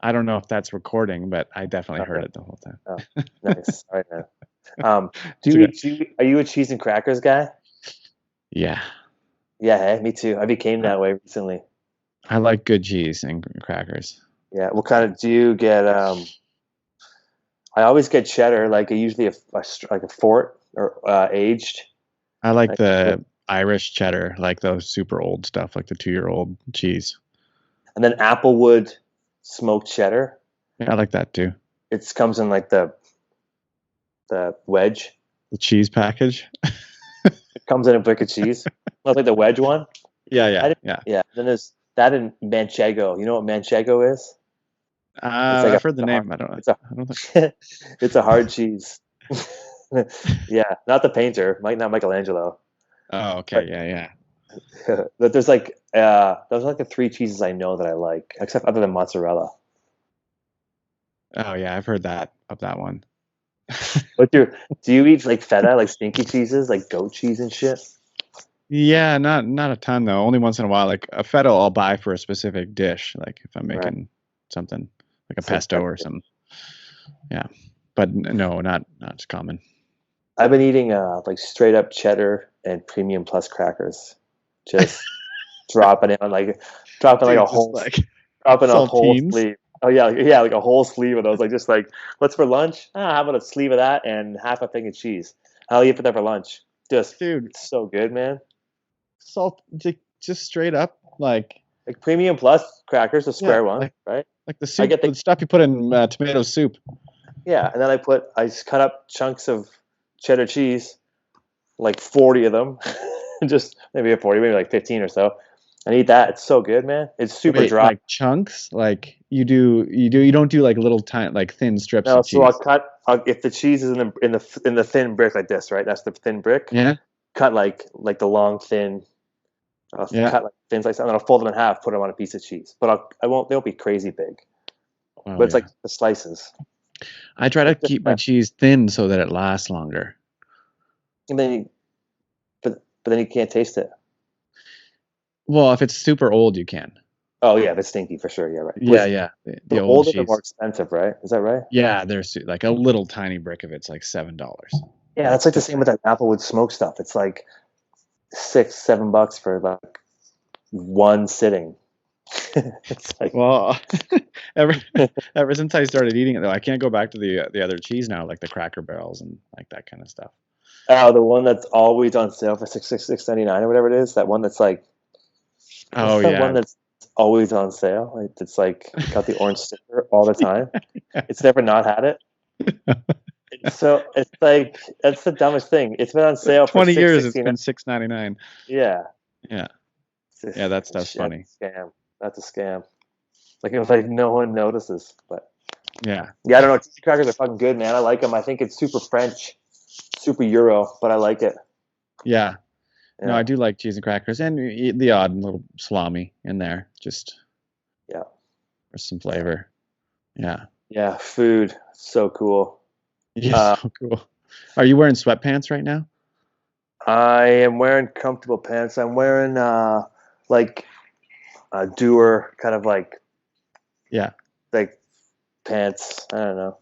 I don't know if that's recording, but I definitely heard okay. it the whole time. Oh, nice. All right, man. Um, It's okay. are you a cheese and crackers guy? Yeah, Yeah, hey, me too. I became I, that way recently. I like good cheese and crackers. Yeah. What kind of do you get? I always get cheddar, like usually like a fort or aged, I like like, the Irish cheddar, like those super old stuff, like the 2-year-old cheese. and then applewood smoked cheddar. Yeah, I like that too. It comes in like the wedge. The cheese package. It comes in a brick of cheese. Not like the wedge one. Yeah, I yeah, didn't. yeah. Yeah. Then there's that in manchego. You know what manchego is? It's like I've heard the a hard. name. I don't. It's a I don't think. it's a hard cheese. Yeah, not the painter, not Michelangelo, Oh, okay. but Yeah, yeah. but those are like the three cheeses I know that I like, except other than mozzarella. Oh, yeah. I've heard that of that one. But do you eat like feta, like stinky cheeses, like goat cheese and shit? Yeah, not a ton though. Only once in a while, like a feta I'll buy for a specific dish, like if I'm Right. making something like a Some pesto or something. Yeah, but no, not as common. I've been eating like straight up cheddar and premium plus crackers, just dropping it on like dropping like a Dude, just whole like dropping a whole saltines. sleeve. Oh yeah, yeah, like a whole sleeve of those. Like just like, what's for lunch? How about a sleeve of that and half a thing of cheese? I'll eat for that for lunch. Just Dude, it's so good, man. salt. just straight up like Premium Plus crackers, the yeah, square one, right? like the I soup, get the stuff you put in tomato soup. yeah, and then I just cut up chunks of cheddar cheese, like 40 of them, just maybe a 40, maybe like 15 or so, and eat that. It's so good, man. It's super Wait, dry. like chunks? Like you don't do like little tiny like thin strips No, of so cheese. if the cheese is in the thin brick like this, right? That's the thin brick. Yeah, Cut like the long thin. I'll yeah. cut like thin slices, and then I'll fold them in half, put them on a piece of cheese. But I won't. They won't be crazy big. Oh But it's like yeah. the slices. I try to It's just keep my that. cheese thin so that it lasts longer. And then but then you can't taste it. Well, if it's super old, you can. Oh yeah, if it's stinky for sure. Yeah, right. Yeah, yeah. The The old older the more cheese. expensive, right? Is that right? Yeah, there's like a little tiny brick of it's like $7. Yeah, that's like the same with that Applewood smoke stuff. It's like $6, $7 for like one sitting. It's like Well, ever ever since I started eating it though, I can't go back to the other cheese now, like the Cracker Barrels and like that kind of stuff. oh, the one that's always on sale for six 99 or whatever it is. That one that's like Oh what's that one yeah. that's always on sale? Like, it's like got the orange sticker all the time. It's never not had it. So it's like that's the dumbest thing. It's been on sale for 20 six years it's sixty nine. been $6.99. Yeah, Yeah. it's just Yeah, that fucking stuff's shit. funny. Scam. That's a scam. Like it's like no one notices, but Yeah. yeah, I don't know. Cheesy crackers are fucking good, man. I like them. I think it's super French, super Euro, but I like it. Yeah. No, I Yeah, do like cheese and crackers and the odd little salami in there just yeah, for some flavor. Yeah. yeah. Food, so cool. Yes, Uh, so cool. Are you wearing sweatpants right now? I am wearing comfortable pants. I'm wearing like a doer kind of Yeah. like pants. I don't know.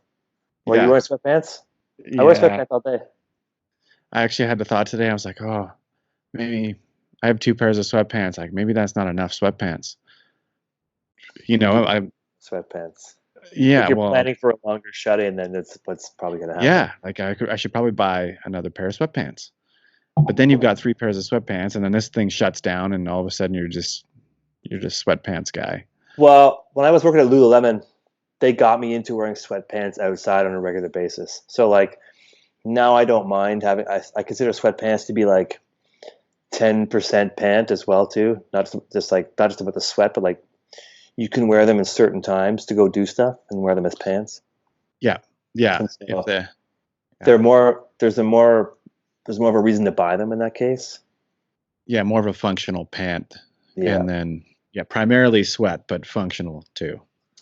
Well, you Yeah. wearing sweatpants? I wear Yeah. sweatpants all day. I actually had the thought today. I was like, oh, maybe I have two pairs of sweatpants. Like maybe that's not enough sweatpants. You You know, need I sweatpants. If yeah, you're well, planning for a longer shut-in, then that's what's probably going to happen. yeah, like I should probably buy another pair of sweatpants. But then you've got three pairs of sweatpants and then this thing shuts down and all of a sudden you're just sweatpants guy. Well, when I was working at Lululemon, they got me into wearing sweatpants outside on a regular basis. So like now I don't mind having. I consider sweatpants to be like 10% pant as well too. Not just about the sweat, but like you can wear them in certain times to go do stuff and wear them as pants. Yeah. Yeah. And If so the yeah. they're more. There's more of a reason to buy them in that case. Yeah, more of a functional pant. Yeah. And then yeah, primarily sweat, but functional too.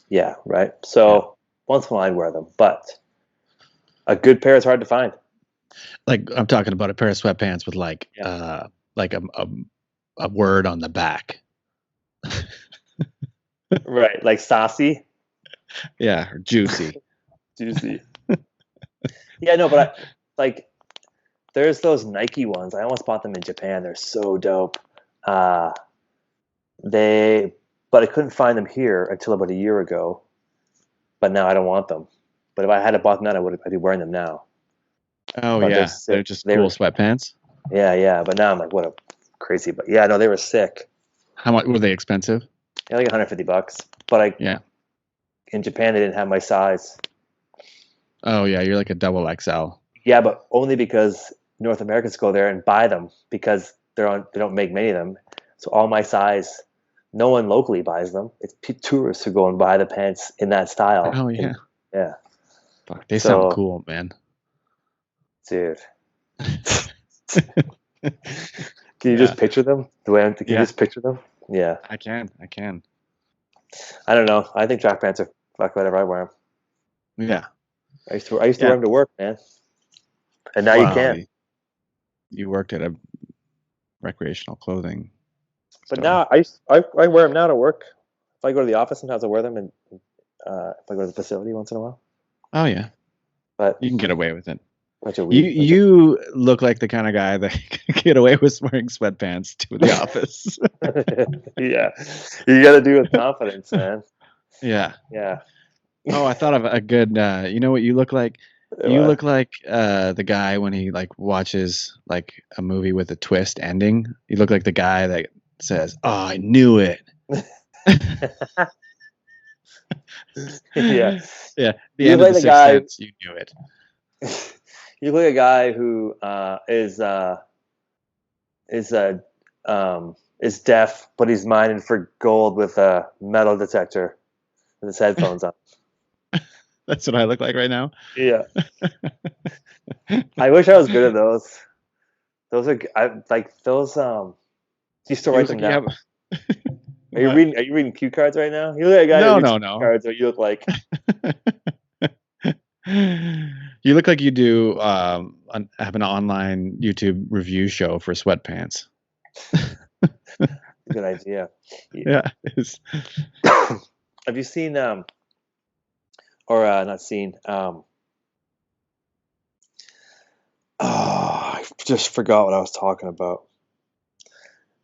Yeah. Right. Yeah. So once in a while I'd wear them, but a good pair is hard to find. Like I'm talking about a pair of sweatpants with Yeah. like a word on the back. Right. Like saucy, Yeah, or juicy. juicy. Yeah. No, but like there's those Nike ones. I almost bought them in Japan. They're so dope. Uh, but I couldn't find them here until about a year ago. But now I don't want them. But if I had bought them then, I'd be wearing them now. Oh But they're yeah, they're sick. just They cool were, sweatpants. yeah, yeah. But now I'm like, what a crazy. But yeah, no, they were sick. How much were they expensive? Yeah, like $150. But Yeah. in Japan they didn't have my size. Oh yeah, you're like a double XL. Yeah, but only because North Americans go there and buy them because they don't make many of them. So all my size, no one locally buys them. It's tourists who go and buy the pants in that style. Oh yeah. Yeah. Fuck, they sound So, cool, man. dude, can you Yeah. just picture them? Can you Yeah, just picture them? Yeah. I can. I can. I don't know. I think track pants are fuck whatever. I wear them. Yeah. I used to Yeah. wear them to work, man. And now you Wow. can't. You worked at a recreational clothing But store. now I wear them now to work. If I go to the office, sometimes I wear them, and if I go to the facility once in a while. Oh yeah, But you can get away with it. bunch of You weed. you look like the kind of guy that can get away with wearing sweatpants to the office. Yeah, you got to do it with confidence, man. Yeah. Yeah. Oh, I thought of a good. You know what you look like? You Uh, look like the guy when he like watches like a movie with a twist ending. You look like the guy that says, "Oh, I knew it." Yeah. Yeah, the You end look of like the the Sixth guy. Sense. You knew it. You look like a guy who is is deaf, but he's mining for gold with a metal detector with his headphones on. That's what I look like right now. Yeah. I wish I was good at those. Those are I like those. You still You write look them like you down. have Are you what? reading? Are you reading cue cards right now? You look like a guy who No, reads no, cue no. cards. What you look like? You look like you do have an online YouTube review show for sweatpants. Good idea. Yeah, it's, Have you seen or not seen oh, I just forgot what I was talking about.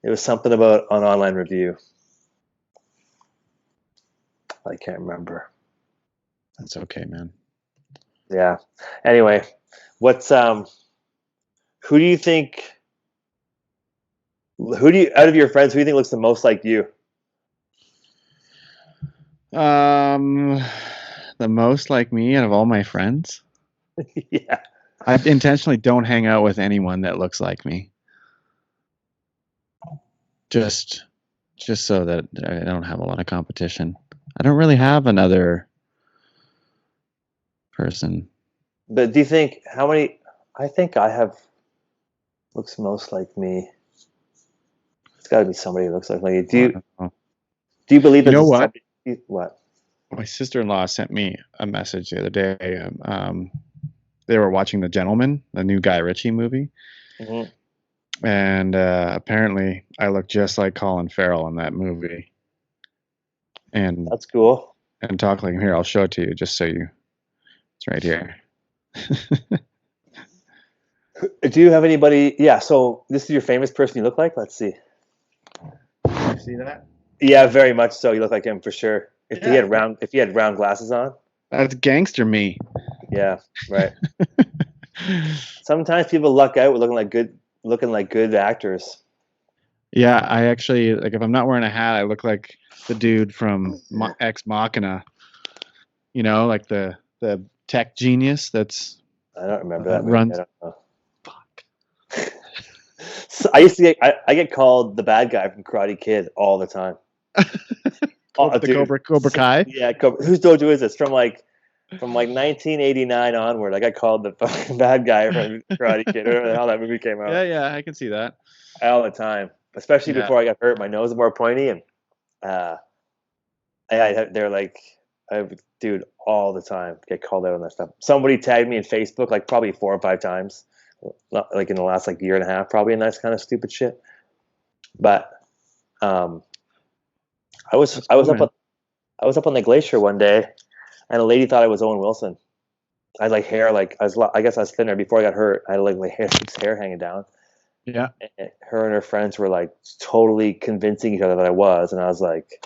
It was something about an online review. I can't remember. that's okay, man. Yeah. Anyway, what's who do you think who do you out of your friends who do you think looks the most like you? Um, the most like me out of all my friends. Yeah. I intentionally don't hang out with anyone that looks like me. Just just so that I don't have a lot of competition. I don't really have another person. But do you think how many I think I have looks most like me. It's got to be somebody who looks like me. I don't know. Do you believe You that know this what? somebody what? My sister-in-law sent me a message the other day. They were watching The Gentleman, the new Guy Ritchie movie, Hmm. and apparently I look just like Colin Farrell in that movie. And That's cool. talk like him. Here, I'll show it to you, just so you. It's right here. Do you have anybody? Yeah. So this is your famous person you look like. Let's see. You see that? Yeah, very much so. You look like him for sure. Yeah, If he had round glasses on. that's gangster me. Yeah. Right. Sometimes people luck out with looking like good actors. Yeah, I actually like if I'm not wearing a hat, I look like the dude from Ex Machina. You know, like the tech genius that's I don't remember that movie. I runs. don't know. So I used to I get called the bad guy from Karate Kid all the time. Oh, The dude. Cobra Kai. Yeah. Whose dojo is this? From like 1989 onward. I got called the fucking bad guy from Karate Kid. Whatever the hell that movie came out. Yeah, yeah, I can see that. All the time. Especially Yeah, before I got hurt. My nose was more pointy and uh they're like dude, all the time get called out on that stuff. Somebody tagged me in Facebook like probably 4 or 5 times. Not like in the last like year and a half, probably, and that's kind of stupid shit. But um that's I cool, was up man. I was up on the glacier one day and a lady thought I was Owen Wilson. I had like hair, like I guess I was thinner before I got hurt. I had like my hair hanging down. Yeah, And her and her friends were like totally convincing each other that I was, and I was like,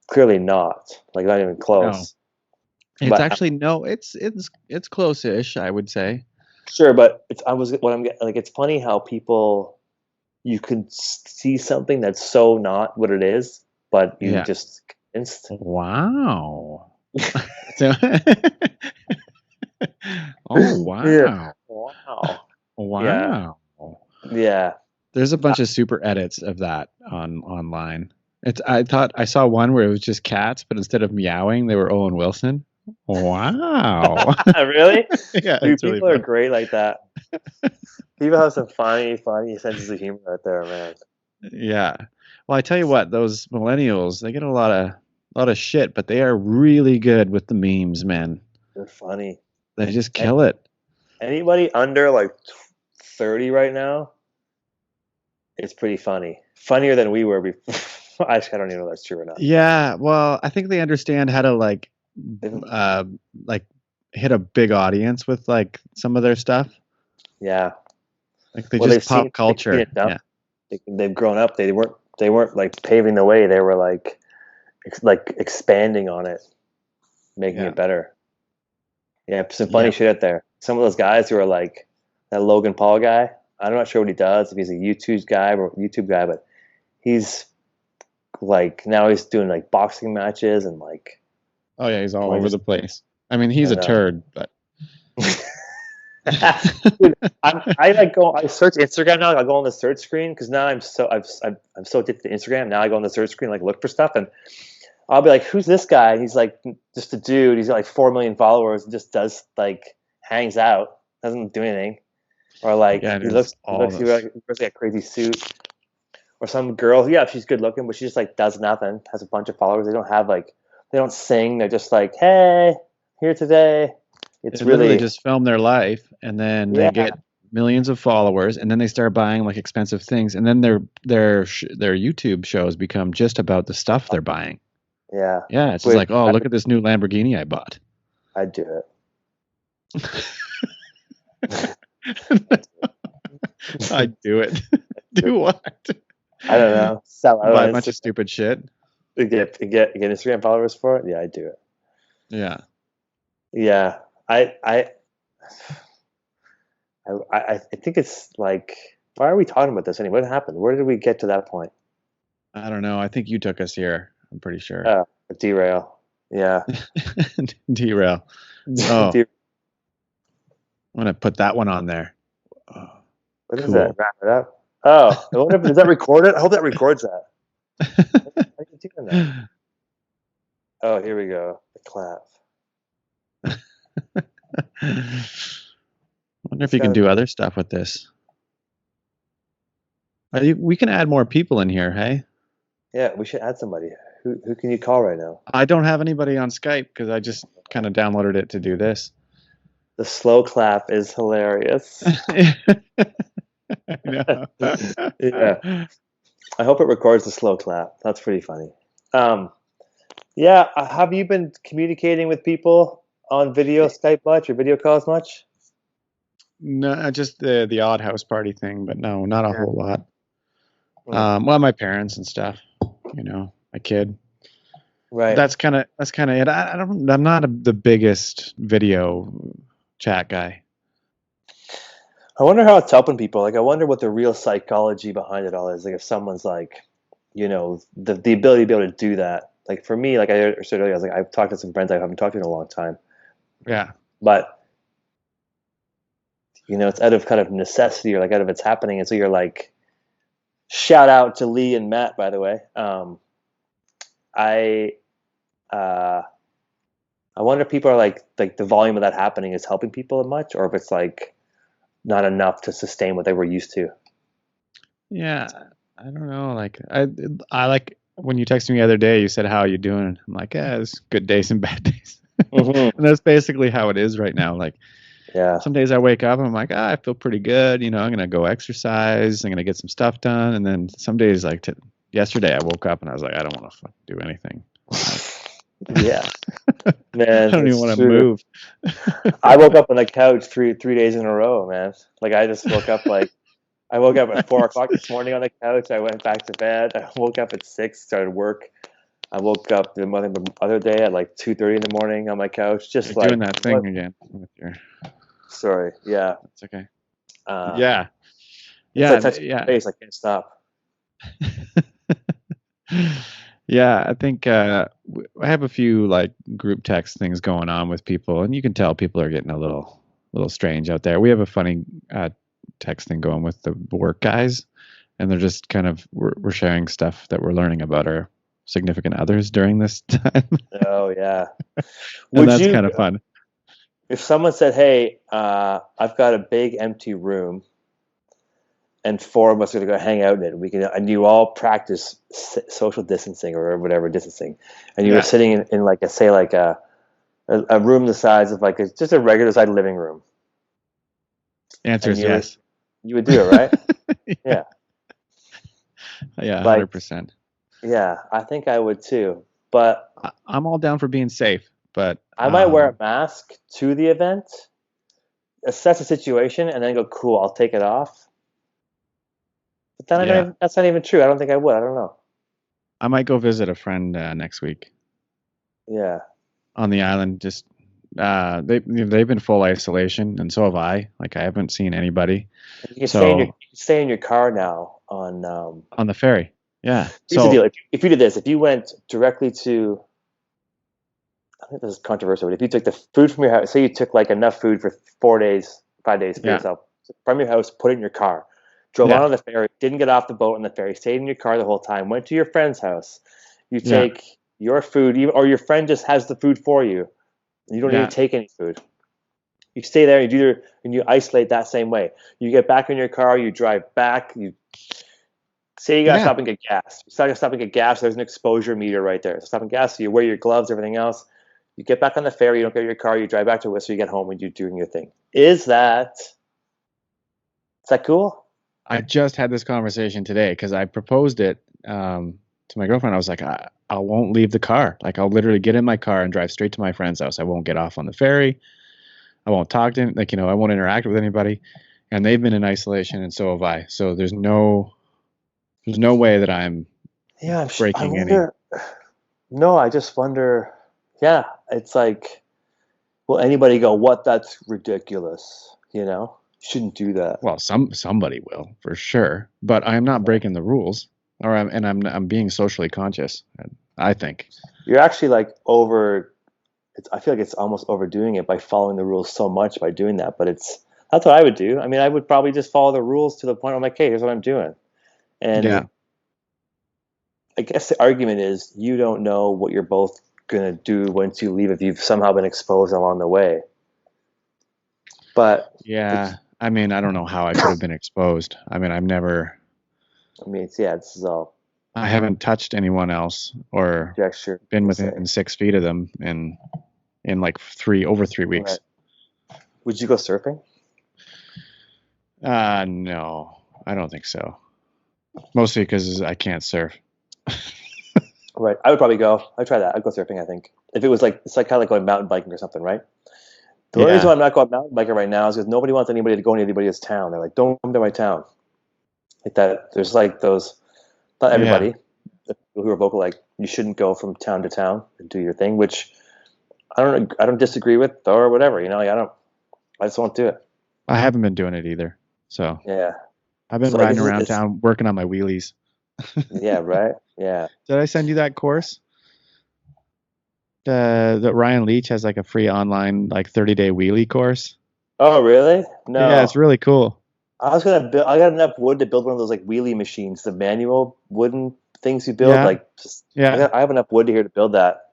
clearly not, like not even no, close. it's But actually no, it's close-ish, I would say. sure, but I was what I'm like. It's funny how people you can see something that's so not what it is, but you Yeah. just convinced. Wow. So, oh Yeah. wow, Wow. Yeah. wow. Yeah. There's a bunch of super edits of that online. It's I thought I saw one where it was just cats, but instead of meowing, they were Owen Wilson. Wow. Really? Yeah, Dude, it's really people are fun. great like that. People have some funny senses of humor right there, man. Yeah. Well, I tell you what, those millennials, they get a lot of shit, but they are really good with the memes, man. They're funny. They just A- kill it. Anybody under like 30 right now, it's pretty funny. Funnier than we were before. Actually, I don't even know if that's true or not. Yeah, well, I think they understand how to They've- uh like hit a big audience with like some of their stuff. Yeah. Like they Well, just pop they've seen culture. it enough. Yeah. They've grown up. They weren't like paving the way. They were like like expanding on it, making Yeah. it better. Yeah, some funny Yeah. shit out there. Some of those guys who are like that Logan Paul guy. I'm not sure what he does, if he's a YouTube guy, but he's like now he's doing like boxing matches and like Oh yeah, he's all I over just the place. I mean, he's I a know. turd, but Dude, I like go. I search Instagram now. Like, I go on the search screen because now I'm so addicted to Instagram. Now I go on the search screen like look for stuff, and I'll be like, "Who's this guy?" And he's like, "Just a dude. He's got like 4 million followers. And just does like hangs out, doesn't do anything, or like yeah, he there's looks he all looks he this. wears like a crazy suit, or some girl. Yeah, she's good looking, but she just like does nothing. Has a bunch of followers. They don't have like they don't sing. They're just like, "Hey, here today." They It's literally really just film their life, and then they yeah get millions of followers, and then they start buying like expensive things, and then their YouTube shows become just about the stuff they're buying. yeah. Yeah, it's just Wait, like, oh, look at this new Lamborghini I bought. I'd do it. I do it. Do what? I don't know. Sell out Buy a on bunch of Instagram. stupid shit. Get Instagram followers for it. Yeah, I'd do it. Yeah. Yeah, I I I think it's like why are we talking about this anyway? What happened? Where did we get to that point? I don't know. I think you took us here. I'm pretty sure. A derail. Yeah. Derail. Oh, De- I'm gonna put that one on there. Oh, what is that? cool. Wrap it up. Oh, I wonder if does that record it? I hope that records that. How are you doing that? Oh, here we go. The clap. Wonder if It's you can gotta do be. other stuff with this. We can add more people in here, hey? Yeah, we should add somebody. Who can you call right now? I don't have anybody on Skype because I just kind of downloaded it to do this. The slow clap is hilarious. I know. Yeah. I hope it records the slow clap. That's pretty funny. Um, yeah, have you been communicating with people on video Skype much or video calls much? No, just the odd house party thing, but no, not a Yeah. whole lot. Hmm. Well, my parents and stuff, my kid. Right. That's kind of it. I'm not the biggest video chat guy. I wonder how it's helping people. Like, I wonder what the real psychology behind it all is. Like, if someone's like, the ability to be able to do that. Like for me, like I said earlier, I was like, I've talked to some friends I haven't talked to in a long time, Yeah. but it's out of kind of necessity or like out of it's happening, and so you're like, shout out to Lee and Matt, by the way. I uh, I wonder if people are like the volume of that happening is helping people much, or if it's like not enough to sustain what they were used to. Yeah. I don't know. Like I like when you texted me the other day, you said, "How you doing?" I'm like, "Yeah, it's good days and bad days." Hmm. And that's basically how it is right now. Like Yeah. some days I wake up and I'm like, I feel pretty good. I'm gonna go exercise. I'm gonna get some stuff done. And then some days, like yesterday, I woke up and I was like, I don't want to do anything. Yeah, I man, don't even it's want to true. move. I woke up on the couch three days in a row, man. Like I just woke up like I woke up at 4 o'clock this morning on the couch. I went back to bed. I woke up at 6, started work. I woke up the other day at like 2:30 in the morning on my couch. You're Just doing like that what? thing again with your. Sorry, yeah. It's okay. Uh, Yeah. it's like Yeah. touching Yeah. my face. I can't stop. Yeah, I think I have a few like group text things going on with people, and you can tell people are getting a little strange out there. We have a funny text thing going with the work guys, and they're just kind of we're sharing stuff that we're learning about our significant others during this time, Oh yeah. and Would that's you, kind of fun. if someone said, "Hey, I've got a big empty room, and four of us are going to go hang out in it. We can, and you all practice social distancing or whatever distancing, and you were Yeah. sitting in like a room the size of like just a regular sized living room, Answer and is yes. you would do it, right? Yeah, Yeah, like 100%. yeah, I think I would too. But I'm all down for being safe, but I might wear a mask to the event, assess the situation, and then go, cool, I'll take it off. But then yeah, that's not even true. I don't think I would. I don't know. I might go visit a friend next week Yeah. on the island. Just they've been full isolation, and so have I. Like I haven't seen anybody. You can So stay in your car now on the ferry. Yeah. Here's the So deal: if you did this, if you went directly to, I think this is controversial, but if you took the food from your house, say you took like enough food for 4 days, 5 days for yeah, yourself from your house, put it in your car, drove yeah, on the ferry, didn't get off the boat on the ferry, stayed in your car the whole time, went to your friend's house, you yeah, take your food, or your friend just has the food for you. You don't need to yeah, take any food. You stay there and you isolate that same way. You get back in your car, you drive back, you say you gotta yeah. stop and get gas. You stop and get gas, there's an exposure meter right there. So stop and gas, so you wear your gloves, everything else. You get back on the ferry, you don't get your car, you drive back to Whistler, you get home and you're doing your thing. Is that cool? I just had this conversation today because I proposed it to my girlfriend. I was like, I won't leave the car. Like, I'll literally get in my car and drive straight to my friend's house. I won't get off on the ferry. I won't talk to him. Like, I won't interact with anybody. And they've been in isolation, and so have I. So there's no way that I'm Yeah, I breaking any. wonder. No, I just wonder. Yeah, it's like, will anybody go, what? That's ridiculous. Shouldn't do that. Well, somebody will for sure, but I'm not breaking the rules, I'm being socially conscious. I think. You're actually like I feel like it's almost overdoing it by following the rules so much by doing that. But that's what I would do. I mean, I would probably just follow the rules to the point where I'm like, hey, here's what I'm doing. And Yeah, I guess the argument is you don't know what you're both going to do once you leave if you've somehow been exposed along the way. But yeah. it's, I mean, I don't know how I could have been exposed. I mean, I mean, yeah, this is all I haven't touched anyone else or conjecture, been we'll say. within 6 feet of them in like over 3 weeks. Right. Would you go surfing? No, I don't think so. Mostly because I can't surf. Right. I would probably go. I'd try that. I'd go surfing, I think. If it was like, it's like kind of like going mountain biking or something, right? The only reason Yeah, why I'm not going mountain biking right now is because nobody wants anybody to go into anybody's town. They're like, don't come to my town. Like that. There's like those, not yeah. everybody, the people who are vocal, like, you shouldn't go from town to town and do your thing, which I don't disagree with or whatever, like I just won't do it. I haven't been doing it either. So Yeah. I've been So I riding guess around town working on my wheelies. yeah, right. Yeah. Did I send you that course? That Ryan Leach has like a free online like 30-day wheelie course. Oh, really? Yeah, it's No. really cool. I got enough wood to build one of those like wheelie machines, the manual wooden things you build. Yeah, Like, just yeah, I have enough wood here to build that.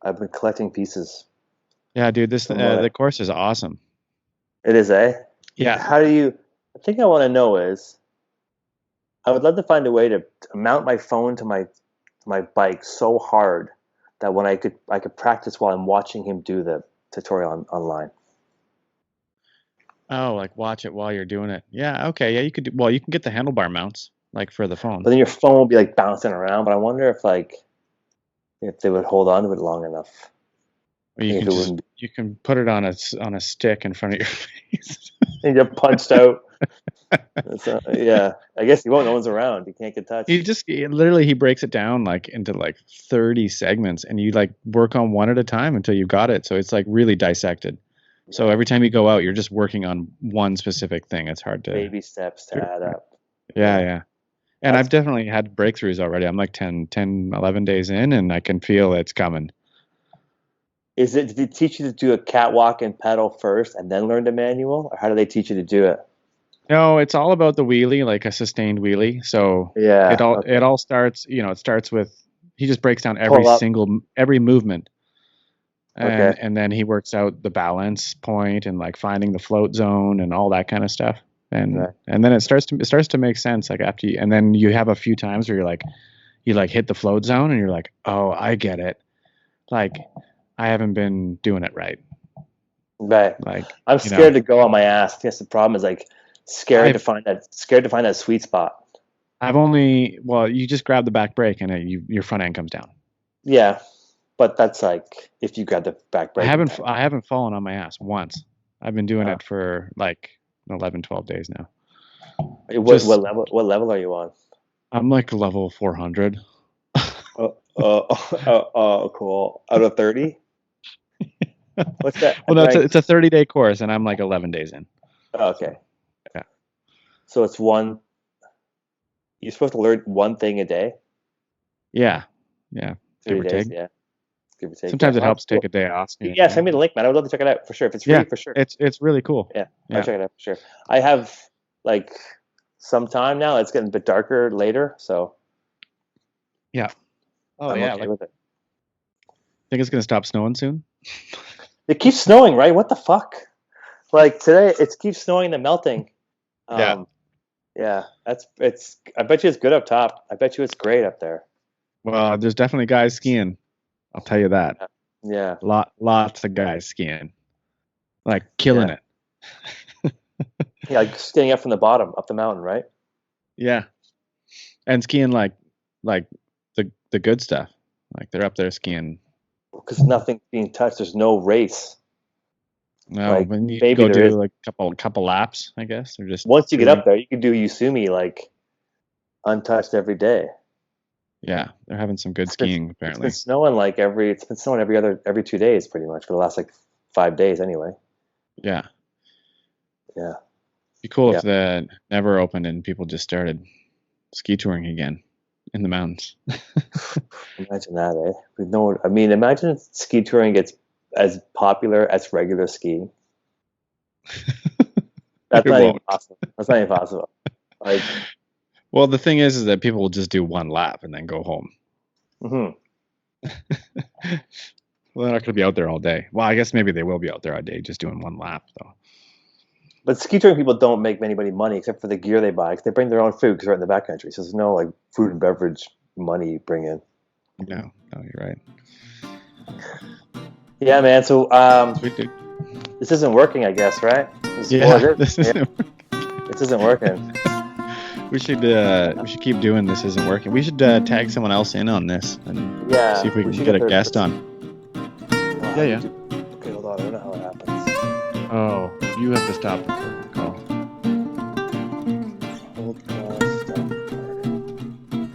I've been collecting pieces yeah, dude. This from what the course is awesome. it is, eh? Yeah. How do you? The thing I want to know is, I would love to find a way to mount my phone to my bike so hard that when I could practice while I'm watching him do the tutorial online. Oh, like watch it while you're doing it. Yeah. Okay. Yeah, you could. Well, you can get the handlebar mounts like for the phone. But then your phone will be like bouncing around. But I wonder if they would hold on to it long enough. Or you If can it just wouldn't be, you can put it on a stick in front of your face. and get punched out. Yeah, I guess you won't. No one's around. You can't get touched. Literally he breaks it down like into like 30 segments, and you like work on one at a time until you got it. So it's like really dissected. So Right. every time you go out, you're just working on one specific thing. It's hard to Baby steps to do it add right. up. Yeah, Yeah, yeah. And I've that's. definitely had breakthroughs already. I'm like 11 days in, and I can feel it's coming. Is it? Did they teach you to do a catwalk and pedal first, and then learn the manual, or how do they teach you to do it? No, it's all about the wheelie, like a sustained wheelie. So it Yeah. all Okay. it all starts, it starts with he just breaks down Pull up. every movement, Okay. and then he works out the balance point and like finding the float zone and all that kind of stuff. Right. And then it starts to make sense like after you, and then you have a few times where you like hit the float zone and you're like, "Oh, I get it." Like I haven't been doing it right. Right. Like, I'm scared to go on my ass. That's the problem. Is like I've scared to find that sweet spot. I've only well, you just grab the back brake and your front end comes down. Yeah, but that's like if you grab the back I brake in haven't time. I haven't fallen on my ass once. I've been doing Uh, it for like 11, 12 days now. what Just what level? What level are you on? I'm like level 400. Cool. Out of 30? What's that Well, no, it's a ranked? 30-day course, and I'm like 11 days in. Okay. Yeah. So it's one. You're supposed to learn one thing a day, Yeah, yeah, give 3 or days. take. Yeah, give or take. Yeah, Sometimes it well, that's helps take cool. a day off. Yeah, Yeah, yeah, send me the link, man. I would love to check it out for sure. If it's free, yeah. for sure. It's really cool. Yeah, I'll Yeah, check it out for sure. I have like some time now. It's getting a bit darker later, so yeah. Oh I'm yeah, okay like with it. think it's gonna stop snowing soon. It keeps snowing, right? What the fuck? Like today, it keeps snowing and melting. Yeah. Um, yeah, that's it's. I bet you it's good up top. I bet you it's great up there. Well, there's definitely guys skiing. I'll tell you that. Yeah, yeah, Lots of guys skiing, like yeah. killing it. Yeah, like getting up from the bottom, up the mountain, right? Yeah, and skiing like the good stuff. Like they're up there skiing. Because nothing's being touched. There's no race. No, Like when you maybe go there do is. like couple laps, I guess, or just Once you get cruising. up there, you can do Yusumi like untouched every day. Yeah, they're having some good It's been skiing it's been apparently. snowing like it's been snowing every 2 days pretty much for the last like 5 days anyway. Yeah, Yeah, be cool if yeah. the never opened and people just started ski touring again in the mountains. Imagine that, eh? With no, I mean, imagine if ski touring gets as popular as regular skiing. That's It not even won't. possible. That's not even possible. Like, Well, the thing is that people will just do one lap and then go home. mhm. Well, they're not going to be out there all day. Well, I guess maybe they will be out there all day just doing one lap, though. But ski touring people don't make anybody money except for the gear they buy. 'Cause they bring their own food because they're in the backcountry. So there's no like food and beverage money you bring in. No, you're right. Yeah, man. So Sweet dude. this isn't working, I guess, right? Yeah, Or is this it? isn't. Yeah, this isn't working. We should keep doing this. Isn't working. We should tag someone else in on this and Yeah, see if we can should get a their guest first- on. Wow, Yeah, yeah. Okay, hold on. I don't know how it happens. Oh, you have to stop recording the call. Hold on, stop recording.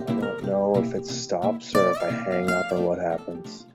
I don't know if it stops or if I hang up or what happens.